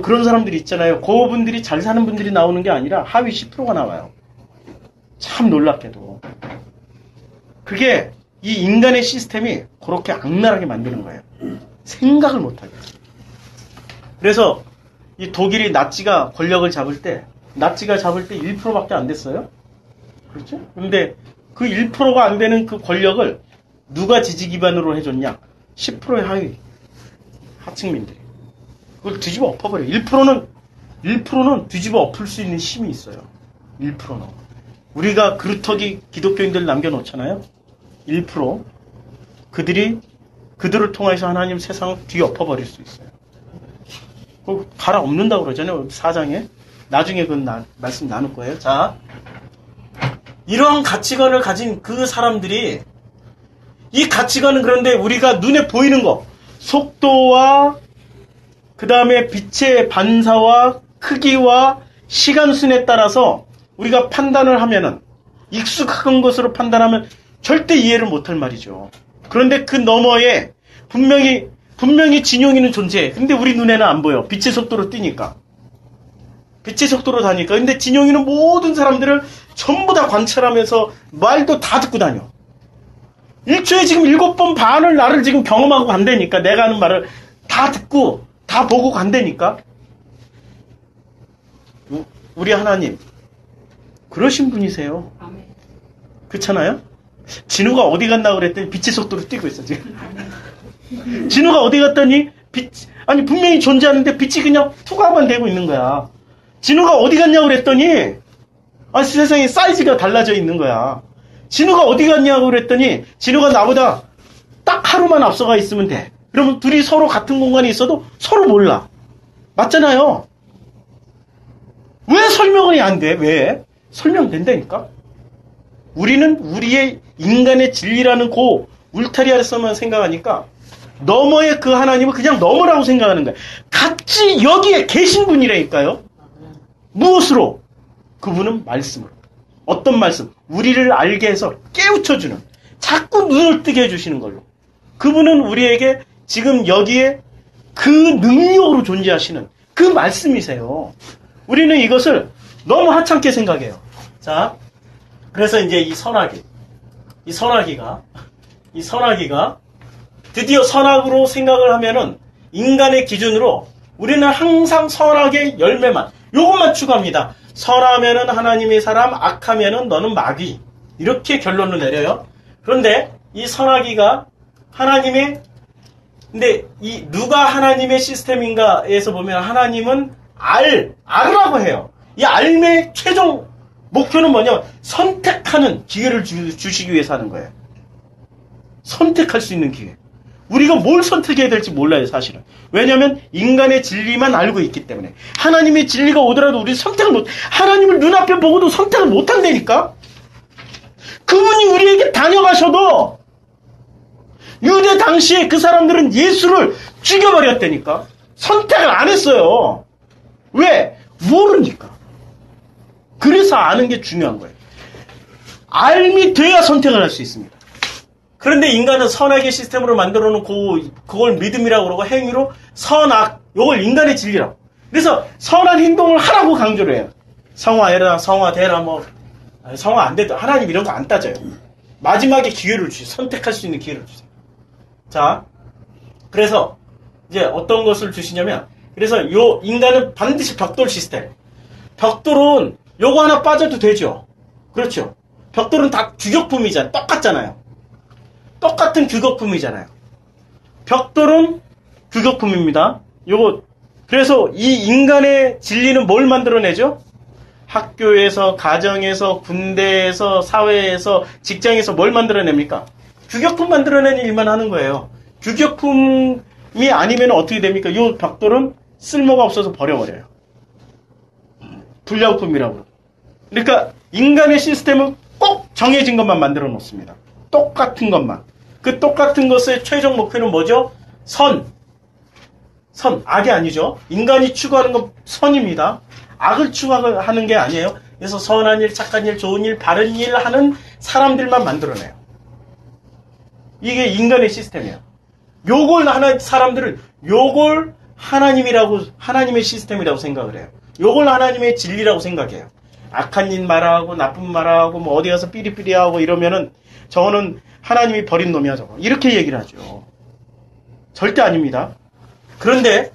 그런 사람들이 있잖아요. 그 분들이 잘 사는 분들이 나오는 게 아니라 하위 10%가 나와요. 참 놀랍게도. 그게 이 인간의 시스템이 그렇게 악랄하게 만드는 거예요. 생각을 못하게. 그래서 이 독일이 나치가 권력을 잡을 때, 나치가 잡을 때 1%밖에 안 됐어요. 그렇죠? 근데 그 1%가 안 되는 그 권력을 누가 지지 기반으로 해줬냐? 10%의 하위 하층민들이. 그걸 뒤집어 엎어버려요. 1%는 뒤집어 엎을 수 있는 힘이 있어요. 1%는. 우리가 그루터기 기독교인들 남겨놓잖아요. 1%. 그들을 통해서 하나님 세상을 뒤엎어버릴 수 있어요. 갈아엎는다고 그러잖아요. 4장에. 나중에 그 말씀 나눌 거예요. 자, 이러한 가치관을 가진 그 사람들이, 이 가치관은 그런데 우리가 눈에 보이는 거, 속도와 그 다음에 빛의 반사와 크기와 시간순에 따라서 우리가 판단을 하면은, 익숙한 것으로 판단하면 절대 이해를 못할 말이죠. 그런데 그 너머에 분명히 진용이는 존재해. 근데 우리 눈에는 안 보여. 빛의 속도로 뛰니까. 빛의 속도로 다니까. 근데 진용이는 모든 사람들을 전부 다 관찰하면서 말도 다 듣고 다녀. 1초에 지금 7번 반을 나를 지금 경험하고 간다니까. 내가 하는 말을 다 듣고 다 보고 간다니까. 우리 하나님 그러신 분이세요. 그렇잖아요? 진우가 어디 갔나 그랬더니 빛의 속도로 뛰고 있어 지금. 진우가 어디 갔더니 분명히 존재하는데 빛이 그냥 투과만 되고 있는 거야. 진우가 어디 갔냐고 그랬더니 세상에 사이즈가 달라져 있는 거야. 진우가 어디 갔냐고 그랬더니 진우가 나보다 딱 하루만 앞서가 있으면 돼. 그러면 둘이 서로 같은 공간에 있어도 서로 몰라. 맞잖아요. 왜 설명이 안 돼? 왜? 설명된다니까? 우리는 우리의 인간의 진리라는 그 울타리 아래서만 생각하니까 너머의 그 하나님은 그냥 너머라고 생각하는 거야. 같이 여기에 계신 분이라니까요. 무엇으로? 그분은 말씀으로. 어떤 말씀? 우리를 알게 해서 깨우쳐주는, 자꾸 눈을 뜨게 해주시는 걸로. 그분은 우리에게 지금 여기에 그 능력으로 존재하시는 그 말씀이세요. 우리는 이것을 너무 하찮게 생각해요. 자, 그래서 이제 이 선악이가 드디어 선악으로 생각을 하면은 인간의 기준으로 우리는 항상 선악의 열매만, 요것만 추구합니다. 선하면은 하나님의 사람, 악하면은 너는 마귀. 이렇게 결론을 내려요. 그런데 이 선악이가 하나님의, 근데 이 누가 하나님의 시스템인가에서 보면 하나님은 알으라고 해요. 이 알의 최종 목표는 뭐냐면 선택하는 기회를 주시기 위해서 하는 거예요. 선택할 수 있는 기회. 우리가 뭘 선택해야 될지 몰라요, 사실은. 왜냐하면 인간의 진리만 알고 있기 때문에. 하나님의 진리가 오더라도 우리 선택을 못, 하나님을 눈앞에 보고도 선택을 못 한다니까? 그분이 우리에게 다녀가셔도 유대 당시에 그 사람들은 예수를 죽여버렸다니까? 선택을 안 했어요. 왜? 모르니까. 그래서 아는 게 중요한 거예요. 알미 돼야 선택을 할 수 있습니다. 그런데 인간은 선악의 시스템으로 만들어 놓고 그걸 믿음이라고 그러고 행위로 선악, 요걸 인간의 진리라고. 그래서 선한 행동을 하라고 강조를 해요. 성화해라, 성화되라, 뭐 성화 안 돼도 하나님 이런 거 안 따져요. 마지막에 기회를 주세요. 선택할 수 있는 기회를 주세요. 자, 그래서 이제 어떤 것을 주시냐면, 그래서 요 인간은 반드시 벽돌 시스템. 벽돌은 요거 하나 빠져도 되죠. 그렇죠. 벽돌은 다 규격품이잖아요. 똑같잖아요. 똑같은 규격품이잖아요. 벽돌은 규격품입니다. 요거, 그래서 이 인간의 진리는 뭘 만들어내죠? 학교에서, 가정에서, 군대에서, 사회에서, 직장에서 뭘 만들어냅니까? 규격품 만들어내는 일만 하는 거예요. 규격품이 아니면 어떻게 됩니까? 요 벽돌은 쓸모가 없어서 버려버려요. 불량품이라고. 그러니까 인간의 시스템은 꼭 정해진 것만 만들어 놓습니다. 똑같은 것만. 그 똑같은 것의 최종 목표는 뭐죠? 선. 악이 아니죠. 인간이 추구하는 건 선입니다. 악을 추구하는 게 아니에요. 그래서 선한 일, 착한 일, 좋은 일, 바른 일 하는 사람들만 만들어내요. 이게 인간의 시스템이에요. 사람들은 요걸 하나님의 시스템이라고 생각을 해요. 요걸 하나님의 진리라고 생각해요. 악한 일 말하고, 나쁜 말하고, 뭐 어디 가서 삐리삐리하고 이러면은 저거는 하나님이 버린 놈이야, 저거. 이렇게 얘기를 하죠. 절대 아닙니다. 그런데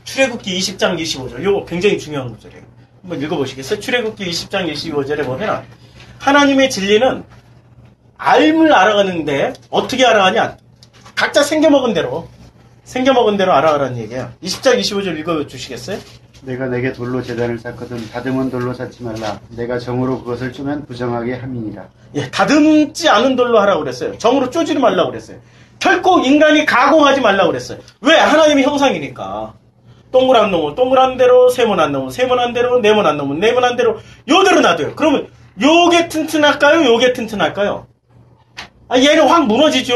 출애굽기 20장 25절, 요거 굉장히 중요한 구절이에요. 한번 읽어보시겠어요? 출애굽기 20장 25절에 보면 하나님의 진리는 알을 알아가는데 어떻게 알아가냐? 각자 생겨먹은 대로 알아가라는 얘기예요. 20장 25절 읽어주시겠어요? 내가 내게 돌로 제단을 쌓거든 다듬은 돌로 쌓지 말라. 내가 정으로 그것을 쪼면 부정하게 함이니라. 예, 다듬지 않은 돌로 하라고 그랬어요. 정으로 쪼지를 말라고 그랬어요. 결코 인간이 가공하지 말라고 그랬어요. 왜? 하나님의 형상이니까. 동그란 놈은 동그란 대로, 세모난 놈은 세모난 대로, 네모난 놈은 네모난 대로, 요대로 놔둬요. 그러면 요게 튼튼할까요? 요게 튼튼할까요? 얘는 확 무너지죠.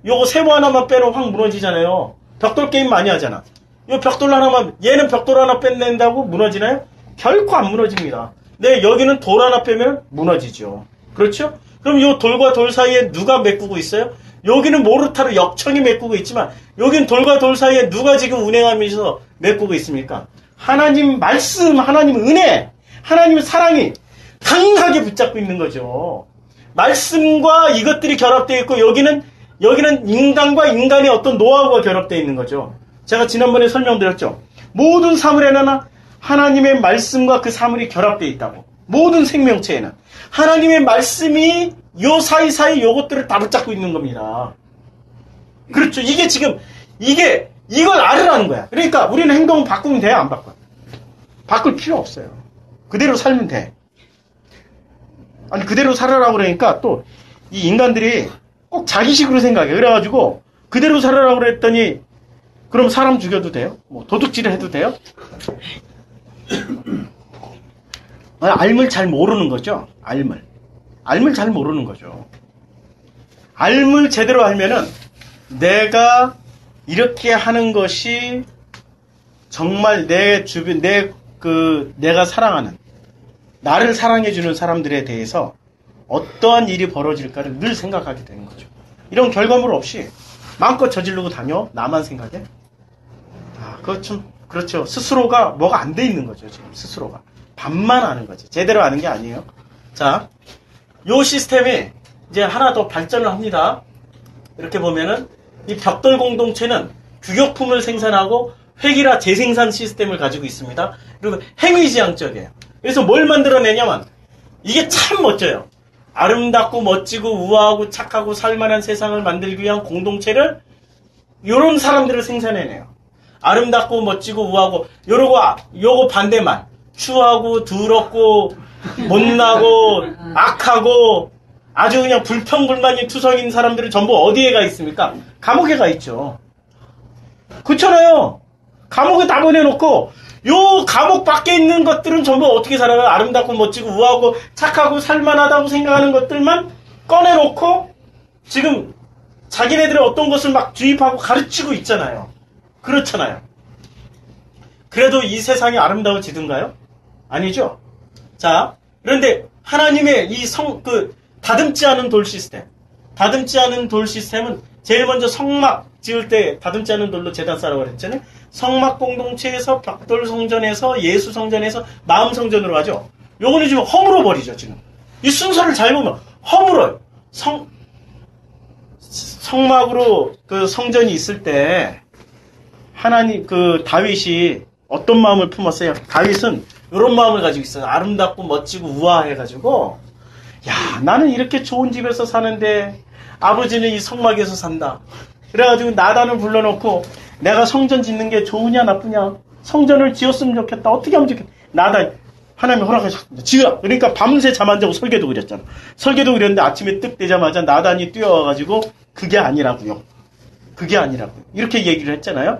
요거 세모 하나만 빼면 확 무너지잖아요. 벽돌 게임 많이 하잖아. 요 벽돌 하나만, 얘는 벽돌 하나 뺀다고 무너지나요? 결코 안 무너집니다. 네, 여기는 돌 하나 빼면 무너지죠. 그렇죠? 그럼 요 돌과 돌 사이에 누가 메꾸고 있어요? 여기는 모르타르 역청이 메꾸고 있지만, 여기는 돌과 돌 사이에 누가 지금 운행하면서 메꾸고 있습니까? 하나님 말씀, 하나님 은혜, 하나님의 사랑이 강하게 붙잡고 있는 거죠. 말씀과 이것들이 결합되어 있고, 여기는 인간과 인간의 어떤 노하우가 결합되어 있는 거죠. 제가 지난번에 설명드렸죠. 모든 사물에는 하나님의 말씀과 그 사물이 결합되어 있다고. 모든 생명체에는. 하나님의 말씀이 요 사이사이 요것들을 다 붙잡고 있는 겁니다. 그렇죠. 이게 지금, 이걸 알으라는 거야. 그러니까 우리는 행동을 바꾸면 돼요? 안 바꿔요? 바꿀 필요 없어요. 그대로 살면 돼. 아니, 그대로 살아라고 그러니까 또 이 인간들이 꼭 자기식으로 생각해. 그래가지고 그대로 살아라고 그랬더니 그럼 사람 죽여도 돼요? 뭐 도둑질을 해도 돼요? 알물 잘 모르는 거죠. 알물 잘 모르는 거죠. 알물 제대로 알면은 내가 이렇게 하는 것이 정말 내 주변, 내가 사랑하는, 나를 사랑해주는 사람들에 대해서 어떠한 일이 벌어질까를 늘 생각하게 되는 거죠. 이런 결과물 없이 마음껏 저지르고 다녀? 나만 생각해? 그거 좀, 그렇죠. 스스로가 뭐가 안 돼 있는 거죠, 지금. 스스로가. 반만 아는 거지. 제대로 아는 게 아니에요. 자, 요 시스템이 이제 하나 더 발전을 합니다. 이렇게 보면은, 이 벽돌 공동체는 규격품을 생산하고 획일화 재생산 시스템을 가지고 있습니다. 그리고 행위지향적이에요. 그래서 뭘 만들어내냐면, 이게 참 멋져요. 아름답고 멋지고 우아하고 착하고 살만한 세상을 만들기 위한 공동체를 요런 사람들을 생산해내요. 아름답고 멋지고 우아하고 요거 반대말 추하고 더럽고 못나고 악하고 아주 그냥 불평불만이 투성인 사람들은 전부 어디에 가 있습니까? 감옥에 가 있죠. 그렇잖아요. 감옥에 다 보내놓고 요 감옥 밖에 있는 것들은 전부 어떻게 살아요? 아름답고 멋지고 우아하고 착하고 살만하다고 생각하는 것들만 꺼내놓고 지금 자기네들의 어떤 것을 막 주입하고 가르치고 있잖아요. 그렇잖아요. 그래도 이 세상이 아름다워지든가요? 아니죠. 자, 그런데 하나님의 이 다듬지 않은 돌 시스템. 다듬지 않은 돌 시스템은 제일 먼저 성막 지을 때 다듬지 않은 돌로 제단 쌓으라고 그랬잖아요. 성막 공동체에서 벽돌 성전에서 예수 성전에서 마음 성전으로 가죠. 요거는 지금 허물어 버리죠, 지금. 이 순서를 잘 보면 허물어요. 성막으로 그 성전이 있을 때 하나님 다윗이 어떤 마음을 품었어요? 다윗은 이런 마음을 가지고 있어요. 아름답고 멋지고 우아해가지고 야, 나는 이렇게 좋은 집에서 사는데 아버지는 이 성막에서 산다. 그래가지고 나단을 불러놓고 내가 성전 짓는 게 좋으냐 나쁘냐, 성전을 지었으면 좋겠다, 어떻게 하면 좋겠다. 나단 하나님이 허락하셨습니다. 지으라. 그러니까 밤새 잠 안 자고 설계도 그렸잖아. 설계도 그렸는데 아침에 뜩 되자마자 나단이 뛰어와가지고 그게 아니라고요. 그게 아니라고요. 이렇게 얘기를 했잖아요.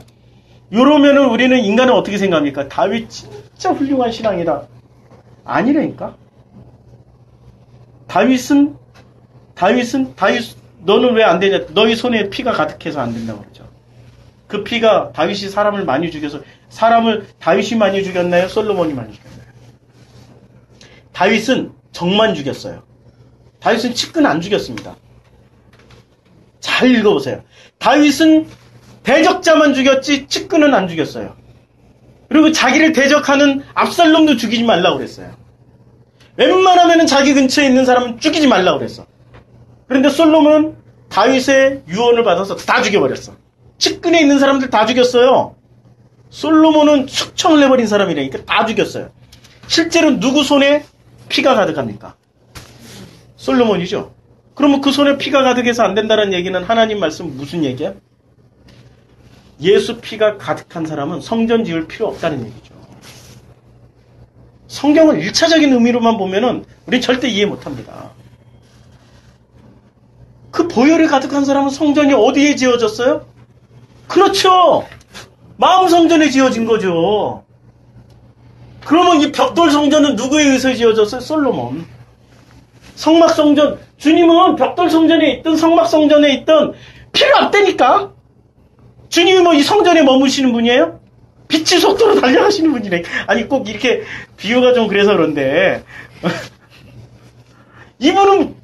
이러면은 우리는 인간은 어떻게 생각합니까? 다윗 진짜 훌륭한 신앙이다. 아니라니까. 다윗 너는 왜 안 되냐? 너희 손에 피가 가득해서 안 된다고 그러죠. 그 피가 다윗이 사람을 많이 죽여서 다윗이 많이 죽였나요? 솔로몬이 많이 죽였나요? 다윗은 적만 죽였어요. 다윗은 측근 안 죽였습니다. 잘 읽어보세요. 다윗은 대적자만 죽였지 측근은 안 죽였어요. 그리고 자기를 대적하는 압살롬도 죽이지 말라고 그랬어요. 웬만하면 자기 근처에 있는 사람은 죽이지 말라고 그랬어. 그런데 솔로몬은 다윗의 유언을 받아서 다 죽여버렸어. 측근에 있는 사람들 다 죽였어요. 솔로몬은 숙청을 내버린 사람이라니까 다 죽였어요. 실제로 누구 손에 피가 가득합니까? 솔로몬이죠. 그러면 그 손에 피가 가득해서 안 된다는 얘기는 하나님 말씀 무슨 얘기야? 예수 피가 가득한 사람은 성전 지을 필요 없다는 얘기죠. 성경을 1차적인 의미로만 보면은 우린 절대 이해 못합니다. 그 보혈이 가득한 사람은 성전이 어디에 지어졌어요? 그렇죠. 마음 성전에 지어진 거죠. 그러면 이 벽돌 성전은 누구에 의해서 지어졌어요? 솔로몬. 성막 성전, 주님은 벽돌 성전에 있든 성막 성전에 있든 필요 없다니까. 주님이 뭐 이 성전에 머무시는 분이에요? 빛의 속도로 달려가시는 분이네. 아니 꼭 이렇게 비유가 좀 그래서 그런데 이분은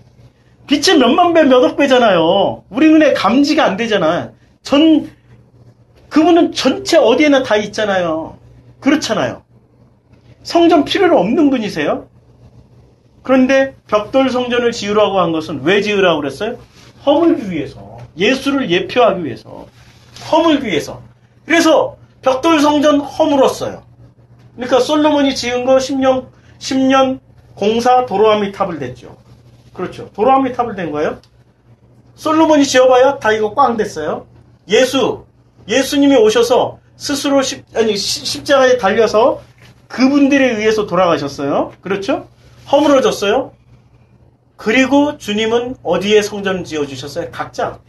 빛의 몇만 배, 몇억 배잖아요. 우리 눈에 감지가 안 되잖아. 그분은 전체 어디에나 다 있잖아요. 그렇잖아요. 성전 필요로 없는 분이세요? 그런데 벽돌 성전을 지으라고 한 것은 왜 지으라고 그랬어요? 허물기 위해서. 예수를 예표하기 위해서. 허물기 위해서. 그래서 벽돌 성전 허물었어요. 그러니까 솔로몬이 지은 거 10년 공사 도로아미 탑을 댔죠. 그렇죠. 도로아미 탑을 댄 거예요. 솔로몬이 지어봐야 다 이거 꽝 됐어요. 예수님이 오셔서 스스로 십자가에 달려서 그분들에 의해서 돌아가셨어요. 그렇죠? 허물어졌어요. 그리고 주님은 어디에 성전을 지어주셨어요? 각자.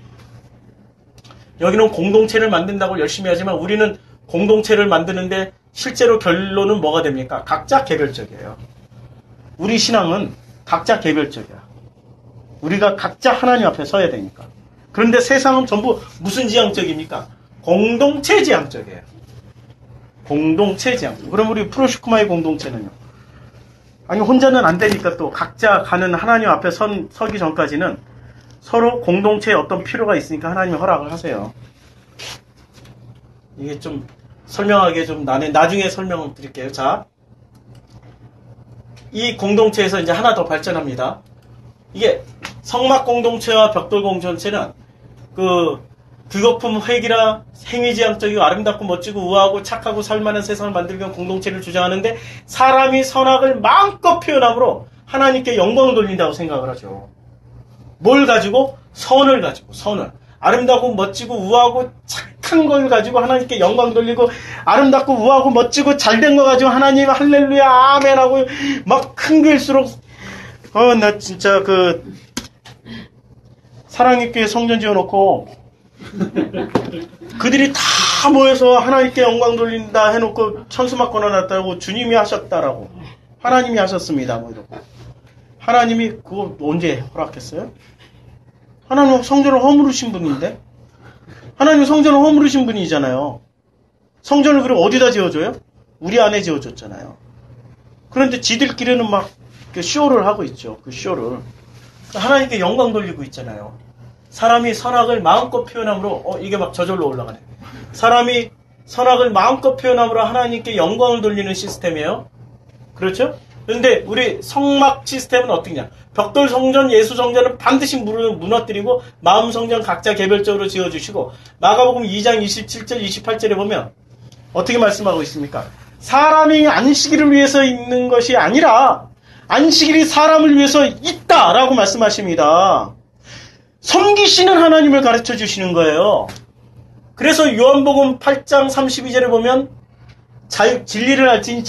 여기는 공동체를 만든다고 열심히 하지만 우리는 공동체를 만드는데 실제로 결론은 뭐가 됩니까? 각자 개별적이에요. 우리 신앙은 각자 개별적이야. 우리가 각자 하나님 앞에 서야 되니까. 그런데 세상은 전부 무슨 지향적입니까? 공동체 지향적이에요. 공동체 지향적. 그럼 우리 프로시쿠마의 공동체는요? 아니 혼자는 안 되니까 또 각자 가는 하나님 앞에 서기 전까지는 서로 공동체에 어떤 필요가 있으니까 하나님이 허락을 하세요. 이게 좀 설명하기 좀 나중에 설명을 드릴게요. 자, 이 공동체에서 이제 하나 더 발전합니다. 이게 성막 공동체와 벽돌 공동체는 그거품 회기라 행위지향적이고 아름답고 멋지고 우아하고 착하고 살만한 세상을 만들기 위한 공동체를 주장하는데 사람이 선악을 마음껏 표현함으로 하나님께 영광을 돌린다고 생각을 하죠. 뭘 가지고? 선을 가지고, 선을. 아름답고 멋지고 우아하고 착한 걸 가지고 하나님께 영광 돌리고 아름답고 우아하고 멋지고 잘된 거 가지고 하나님 할렐루야 아멘 하고 막 큰 글수록 나 진짜 사랑의 교회 성전 지어놓고 그들이 다 모여서 하나님께 영광 돌린다 해놓고 천수막 걸어놨다고 주님이 하셨다라고 하나님이 하셨습니다 뭐 이러고 하나님이 그거 언제 허락했어요? 하나님 성전을 허물으신 분인데 하나님 성전을 허물으신 분이잖아요. 성전을 그럼 어디다 지어줘요? 우리 안에 지어줬잖아요. 그런데 지들끼리는 막 쇼를 하고 있죠. 그 쇼를 하나님께 영광 돌리고 있잖아요. 사람이 선악을 마음껏 표현함으로 이게 막 저절로 올라가네. 사람이 선악을 마음껏 표현함으로 하나님께 영광을 돌리는 시스템이에요. 그렇죠? 그런데 우리 성막 시스템은 어떻게냐? 벽돌 성전, 예수 성전은 반드시 무너뜨리고 마음 성전 각자 개별적으로 지어주시고 마가복음 2장 27절 28절에 보면 어떻게 말씀하고 있습니까? 사람이 안식일을 위해서 있는 것이 아니라 안식일이 사람을 위해서 있다라고 말씀하십니다. 섬기시는 하나님을 가르쳐 주시는 거예요. 그래서 요한복음 8장 32절에 보면 진리를 알지니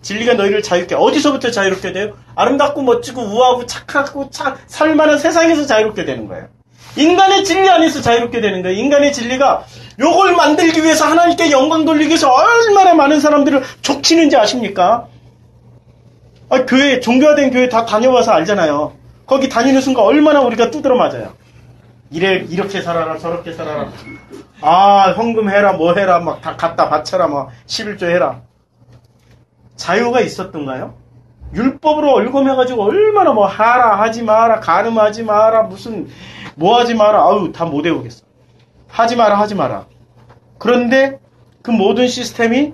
진리가 너희를 자유롭게. 어디서부터 자유롭게 돼요? 아름답고 멋지고 우아하고 착하고 살만한 세상에서 자유롭게 되는 거예요. 인간의 진리 안에서 자유롭게 되는 거예요. 인간의 진리가 요걸 만들기 위해서 하나님께 영광 돌리기 위해서 얼마나 많은 사람들을 족치는지 아십니까? 교회, 종교화된 교회 다 다녀와서 알잖아요. 거기 다니는 순간 얼마나 우리가 두드러 맞아요. 이렇게 살아라, 저렇게 살아라. 헌금 해라, 뭐 해라, 막 다 갖다 바쳐라, 막 11조 해라. 자유가 있었던가요? 율법으로 얽어매가지고 얼마나 뭐 하라, 하지 마라, 가늠하지 마라, 무슨 뭐 하지 마라. 다 못 외우겠어. 하지 마라, 하지 마라. 그런데 그 모든 시스템을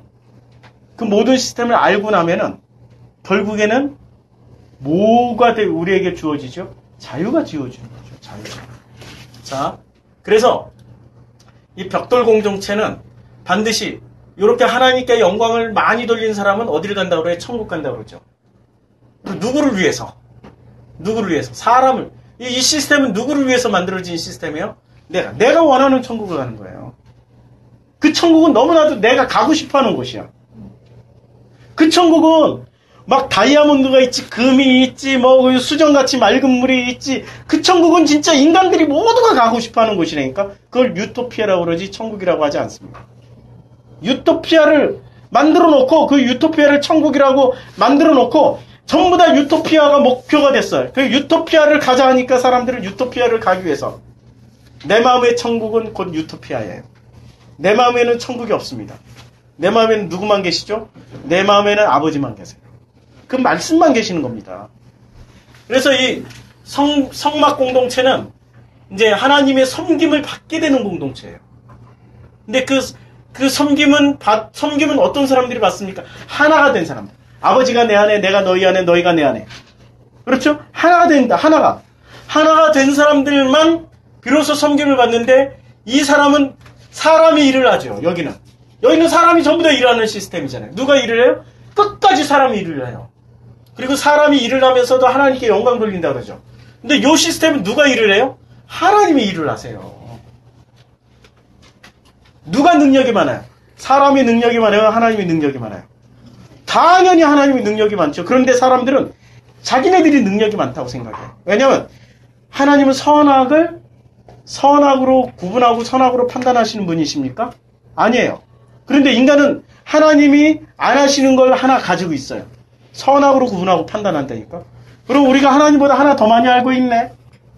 알고 나면은 결국에는 뭐가 우리에게 주어지죠? 자유가 주어지는 거죠. 자유가. 자, 그래서 이 벽돌 공동체는 반드시 이렇게 하나님께 영광을 많이 돌린 사람은 어디를 간다고 그래요? 천국 간다고 그러죠. 누구를 위해서? 누구를 위해서? 사람을. 이 시스템은 누구를 위해서 만들어진 시스템이에요? 내가 원하는 천국을 가는 거예요. 그 천국은 너무나도 내가 가고 싶어하는 곳이야. 그 천국은 막 다이아몬드가 있지, 금이 있지, 뭐 수정같이 맑은 물이 있지. 그 천국은 진짜 인간들이 모두가 가고 싶어하는 곳이라니까. 그걸 유토피아라고 그러지 천국이라고 하지 않습니다. 유토피아를 만들어 놓고 그 유토피아를 천국이라고 만들어 놓고 전부 다 유토피아가 목표가 됐어요. 그 유토피아를 가자 하니까 사람들은 유토피아를 가기 위해서 내 마음의 천국은 곧 유토피아예요. 내 마음에는 천국이 없습니다. 내 마음에는 누구만 계시죠? 내 마음에는 아버지만 계세요. 그 말씀만 계시는 겁니다. 그래서 이 성막 공동체는 이제 하나님의 섬김을 받게 되는 공동체예요. 근데 그 섬김은 어떤 사람들이 받습니까? 하나가 된 사람들. 아버지가 내 안에, 내가 너희 안에, 너희가 내 안에. 그렇죠? 하나가 된다. 하나가 된 사람들만 비로소 섬김을 받는데 이 사람은 사람이 일을 하죠. 여기는 사람이 전부 다 일하는 시스템이잖아요. 누가 일을 해요? 끝까지 사람이 일을 해요. 그리고 사람이 일을 하면서도 하나님께 영광 돌린다 그러죠. 근데 이 시스템은 누가 일을 해요? 하나님이 일을 하세요. 누가 능력이 많아요? 사람의 능력이 많아요? 하나님의 능력이 많아요? 당연히 하나님의 능력이 많죠. 그런데 사람들은 자기네들이 능력이 많다고 생각해요. 왜냐하면 하나님은 선악으로 구분하고 선악으로 판단하시는 분이십니까? 아니에요. 그런데 인간은 하나님이 안 하시는 걸 하나 가지고 있어요. 선악으로 구분하고 판단한다니까. 그럼 우리가 하나님보다 하나 더 많이 알고 있네.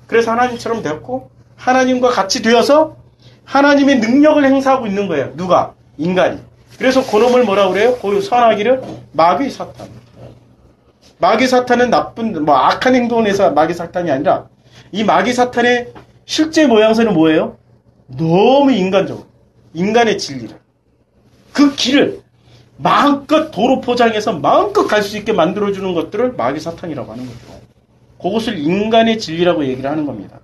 그래서 하나님처럼 되었고 하나님과 같이 되어서 하나님의 능력을 행사하고 있는 거예요. 누가? 인간이. 그래서 그놈을 뭐라 그래요? 그 선하기를 마귀 사탄. 마귀 사탄은 나쁜, 악한 행동을 해서 마귀 사탄이 아니라 이 마귀 사탄의 실제 모양새는 뭐예요? 너무 인간적으로. 인간의 진리를. 그 길을 마음껏 도로 포장해서 마음껏 갈 수 있게 만들어주는 것들을 마귀 사탄이라고 하는 거죠. 그것을 인간의 진리라고 얘기를 하는 겁니다.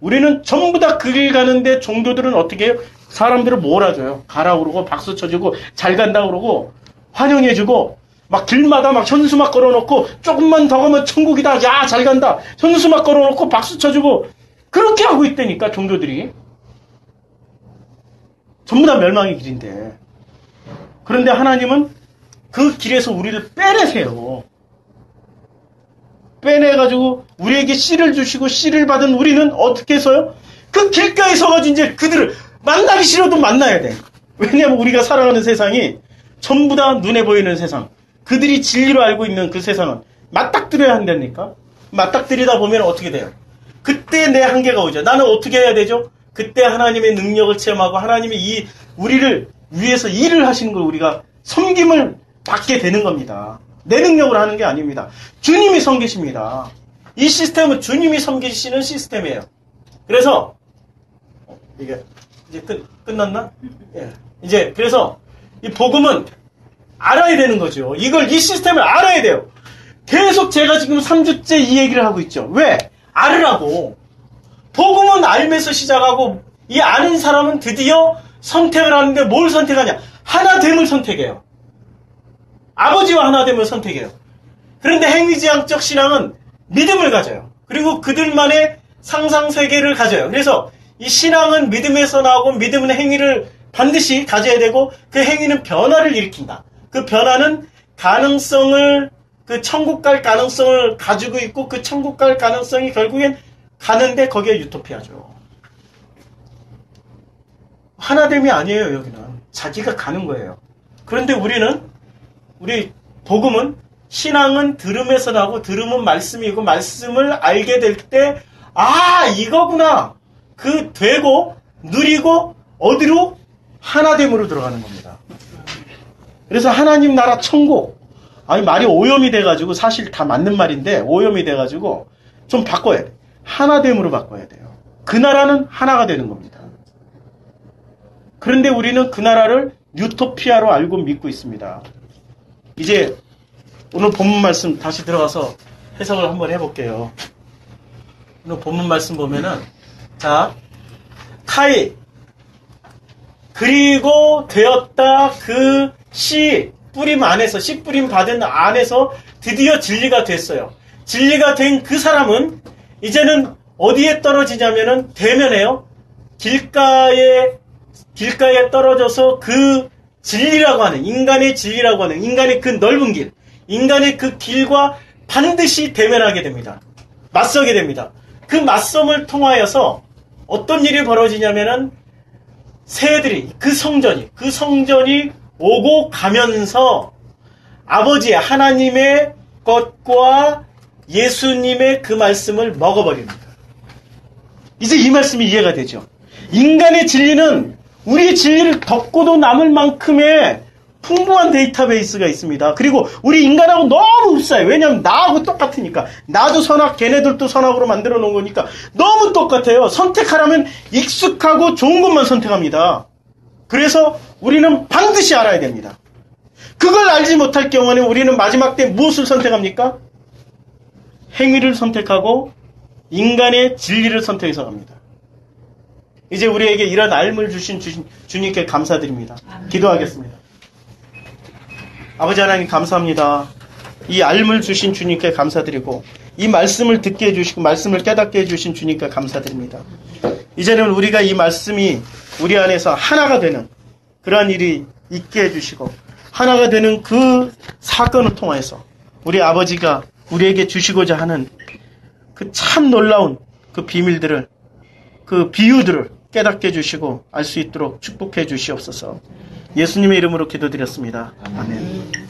우리는 전부 다 그 길 가는데 종교들은 어떻게 해요? 사람들을 몰아줘요. 가라고 그러고 박수 쳐주고 잘 간다고 그러고 환영해주고 막 길마다 막 현수막 걸어놓고 조금만 더 가면 천국이다. 야, 잘 간다. 현수막 걸어놓고 박수 쳐주고 그렇게 하고 있다니까 종교들이. 전부 다 멸망의 길인데. 그런데 하나님은 그 길에서 우리를 빼내세요. 빼내가지고 우리에게 씨를 주시고 씨를 받은 우리는 어떻게 해서요? 그 길가에 서가지고 이제 그들을 만나기 싫어도 만나야 돼. 왜냐하면 우리가 살아가는 세상이 전부 다 눈에 보이는 세상. 그들이 진리로 알고 있는 그 세상은 맞닥뜨려야 한다니까. 맞닥뜨리다 보면 어떻게 돼요? 그때 내 한계가 오죠. 나는 어떻게 해야 되죠? 그때 하나님의 능력을 체험하고 하나님이 우리를 위해서 일을 하시는 걸 우리가 섬김을 받게 되는 겁니다. 내 능력으로 하는 게 아닙니다. 주님이 섬기십니다. 이 시스템은 주님이 섬기시는 시스템이에요. 그래서 이게 이제 끝났나? 예. 이제 그래서 이 복음은 알아야 되는 거죠. 이 시스템을 알아야 돼요. 계속 제가 지금 3주째 이 얘기를 하고 있죠. 왜? 알으라고. 복음은 알면서 시작하고 이 아는 사람은 드디어 선택을 하는데 뭘 선택하냐? 하나됨을 선택해요. 아버지와 하나됨을 선택해요. 그런데 행위지향적 신앙은 믿음을 가져요. 그리고 그들만의 상상세계를 가져요. 그래서 이 신앙은 믿음에서 나오고 믿음은 행위를 반드시 가져야 되고 그 행위는 변화를 일으킨다. 그 변화는 가능성을 그 천국 갈 가능성을 가지고 있고 그 천국 갈 가능성이 결국엔 가는데 거기에 유토피아죠. 하나됨이 아니에요. 여기는 자기가 가는 거예요. 그런데 우리 복음은 신앙은 들음에서 나고 들음은 말씀이고 말씀을 알게 될 때 이거구나. 그 되고 누리고 어디로? 하나됨으로 들어가는 겁니다. 그래서 하나님 나라 천국 말이 오염이 돼가지고 사실 다 맞는 말인데 오염이 돼가지고 좀 바꿔야 돼. 하나됨으로 바꿔야 돼요. 그 나라는 하나가 되는 겁니다. 그런데 우리는 그 나라를 유토피아로 알고 믿고 있습니다. 이제 오늘 본문 말씀 다시 들어가서 해석을 한번 해볼게요. 오늘 본문 말씀 보면은 카이 그리고 되었다 그 씨 뿌림 안에서 씨 뿌림 받은 안에서 드디어 진리가 됐어요. 진리가 된 그 사람은 이제는 어디에 떨어지냐면은 대면에요. 길가에 떨어져서 그 진리라고 하는 인간의 진리라고 하는 인간의 그 넓은 길, 인간의 그 길과 반드시 대면하게 됩니다. 맞서게 됩니다. 그 맞섬을 통하여서 어떤 일이 벌어지냐면은 새들이 그 성전이 오고 가면서 아버지의 하나님의 것과 예수님의 그 말씀을 먹어버립니다. 이제 이 말씀이 이해가 되죠. 인간의 진리는 우리의 진리를 덮고도 남을 만큼의 풍부한 데이터베이스가 있습니다. 그리고 우리 인간하고 너무 흡사해요. 왜냐하면 나하고 똑같으니까. 나도 선악, 걔네들도 선악으로 만들어 놓은 거니까 너무 똑같아요. 선택하라면 익숙하고 좋은 것만 선택합니다. 그래서 우리는 반드시 알아야 됩니다. 그걸 알지 못할 경우에는 우리는 마지막 때 무엇을 선택합니까? 행위를 선택하고 인간의 진리를 선택해서 갑니다. 이제 우리에게 이런 알물 주신 주님께 감사드립니다. 기도하겠습니다. 아버지 하나님 감사합니다. 이 알물 주신 주님께 감사드리고 이 말씀을 듣게 해주시고 말씀을 깨닫게 해주신 주님께 감사드립니다. 이제는 우리가 이 말씀이 우리 안에서 하나가 되는 그러한 일이 있게 해주시고 하나가 되는 그 사건을 통해서 우리 아버지가 우리에게 주시고자 하는 그 참 놀라운 그 비밀들을 그 비유들을 깨닫게 해주시고 알 수 있도록 축복해 주시옵소서. 예수님의 이름으로 기도드렸습니다. 아멘.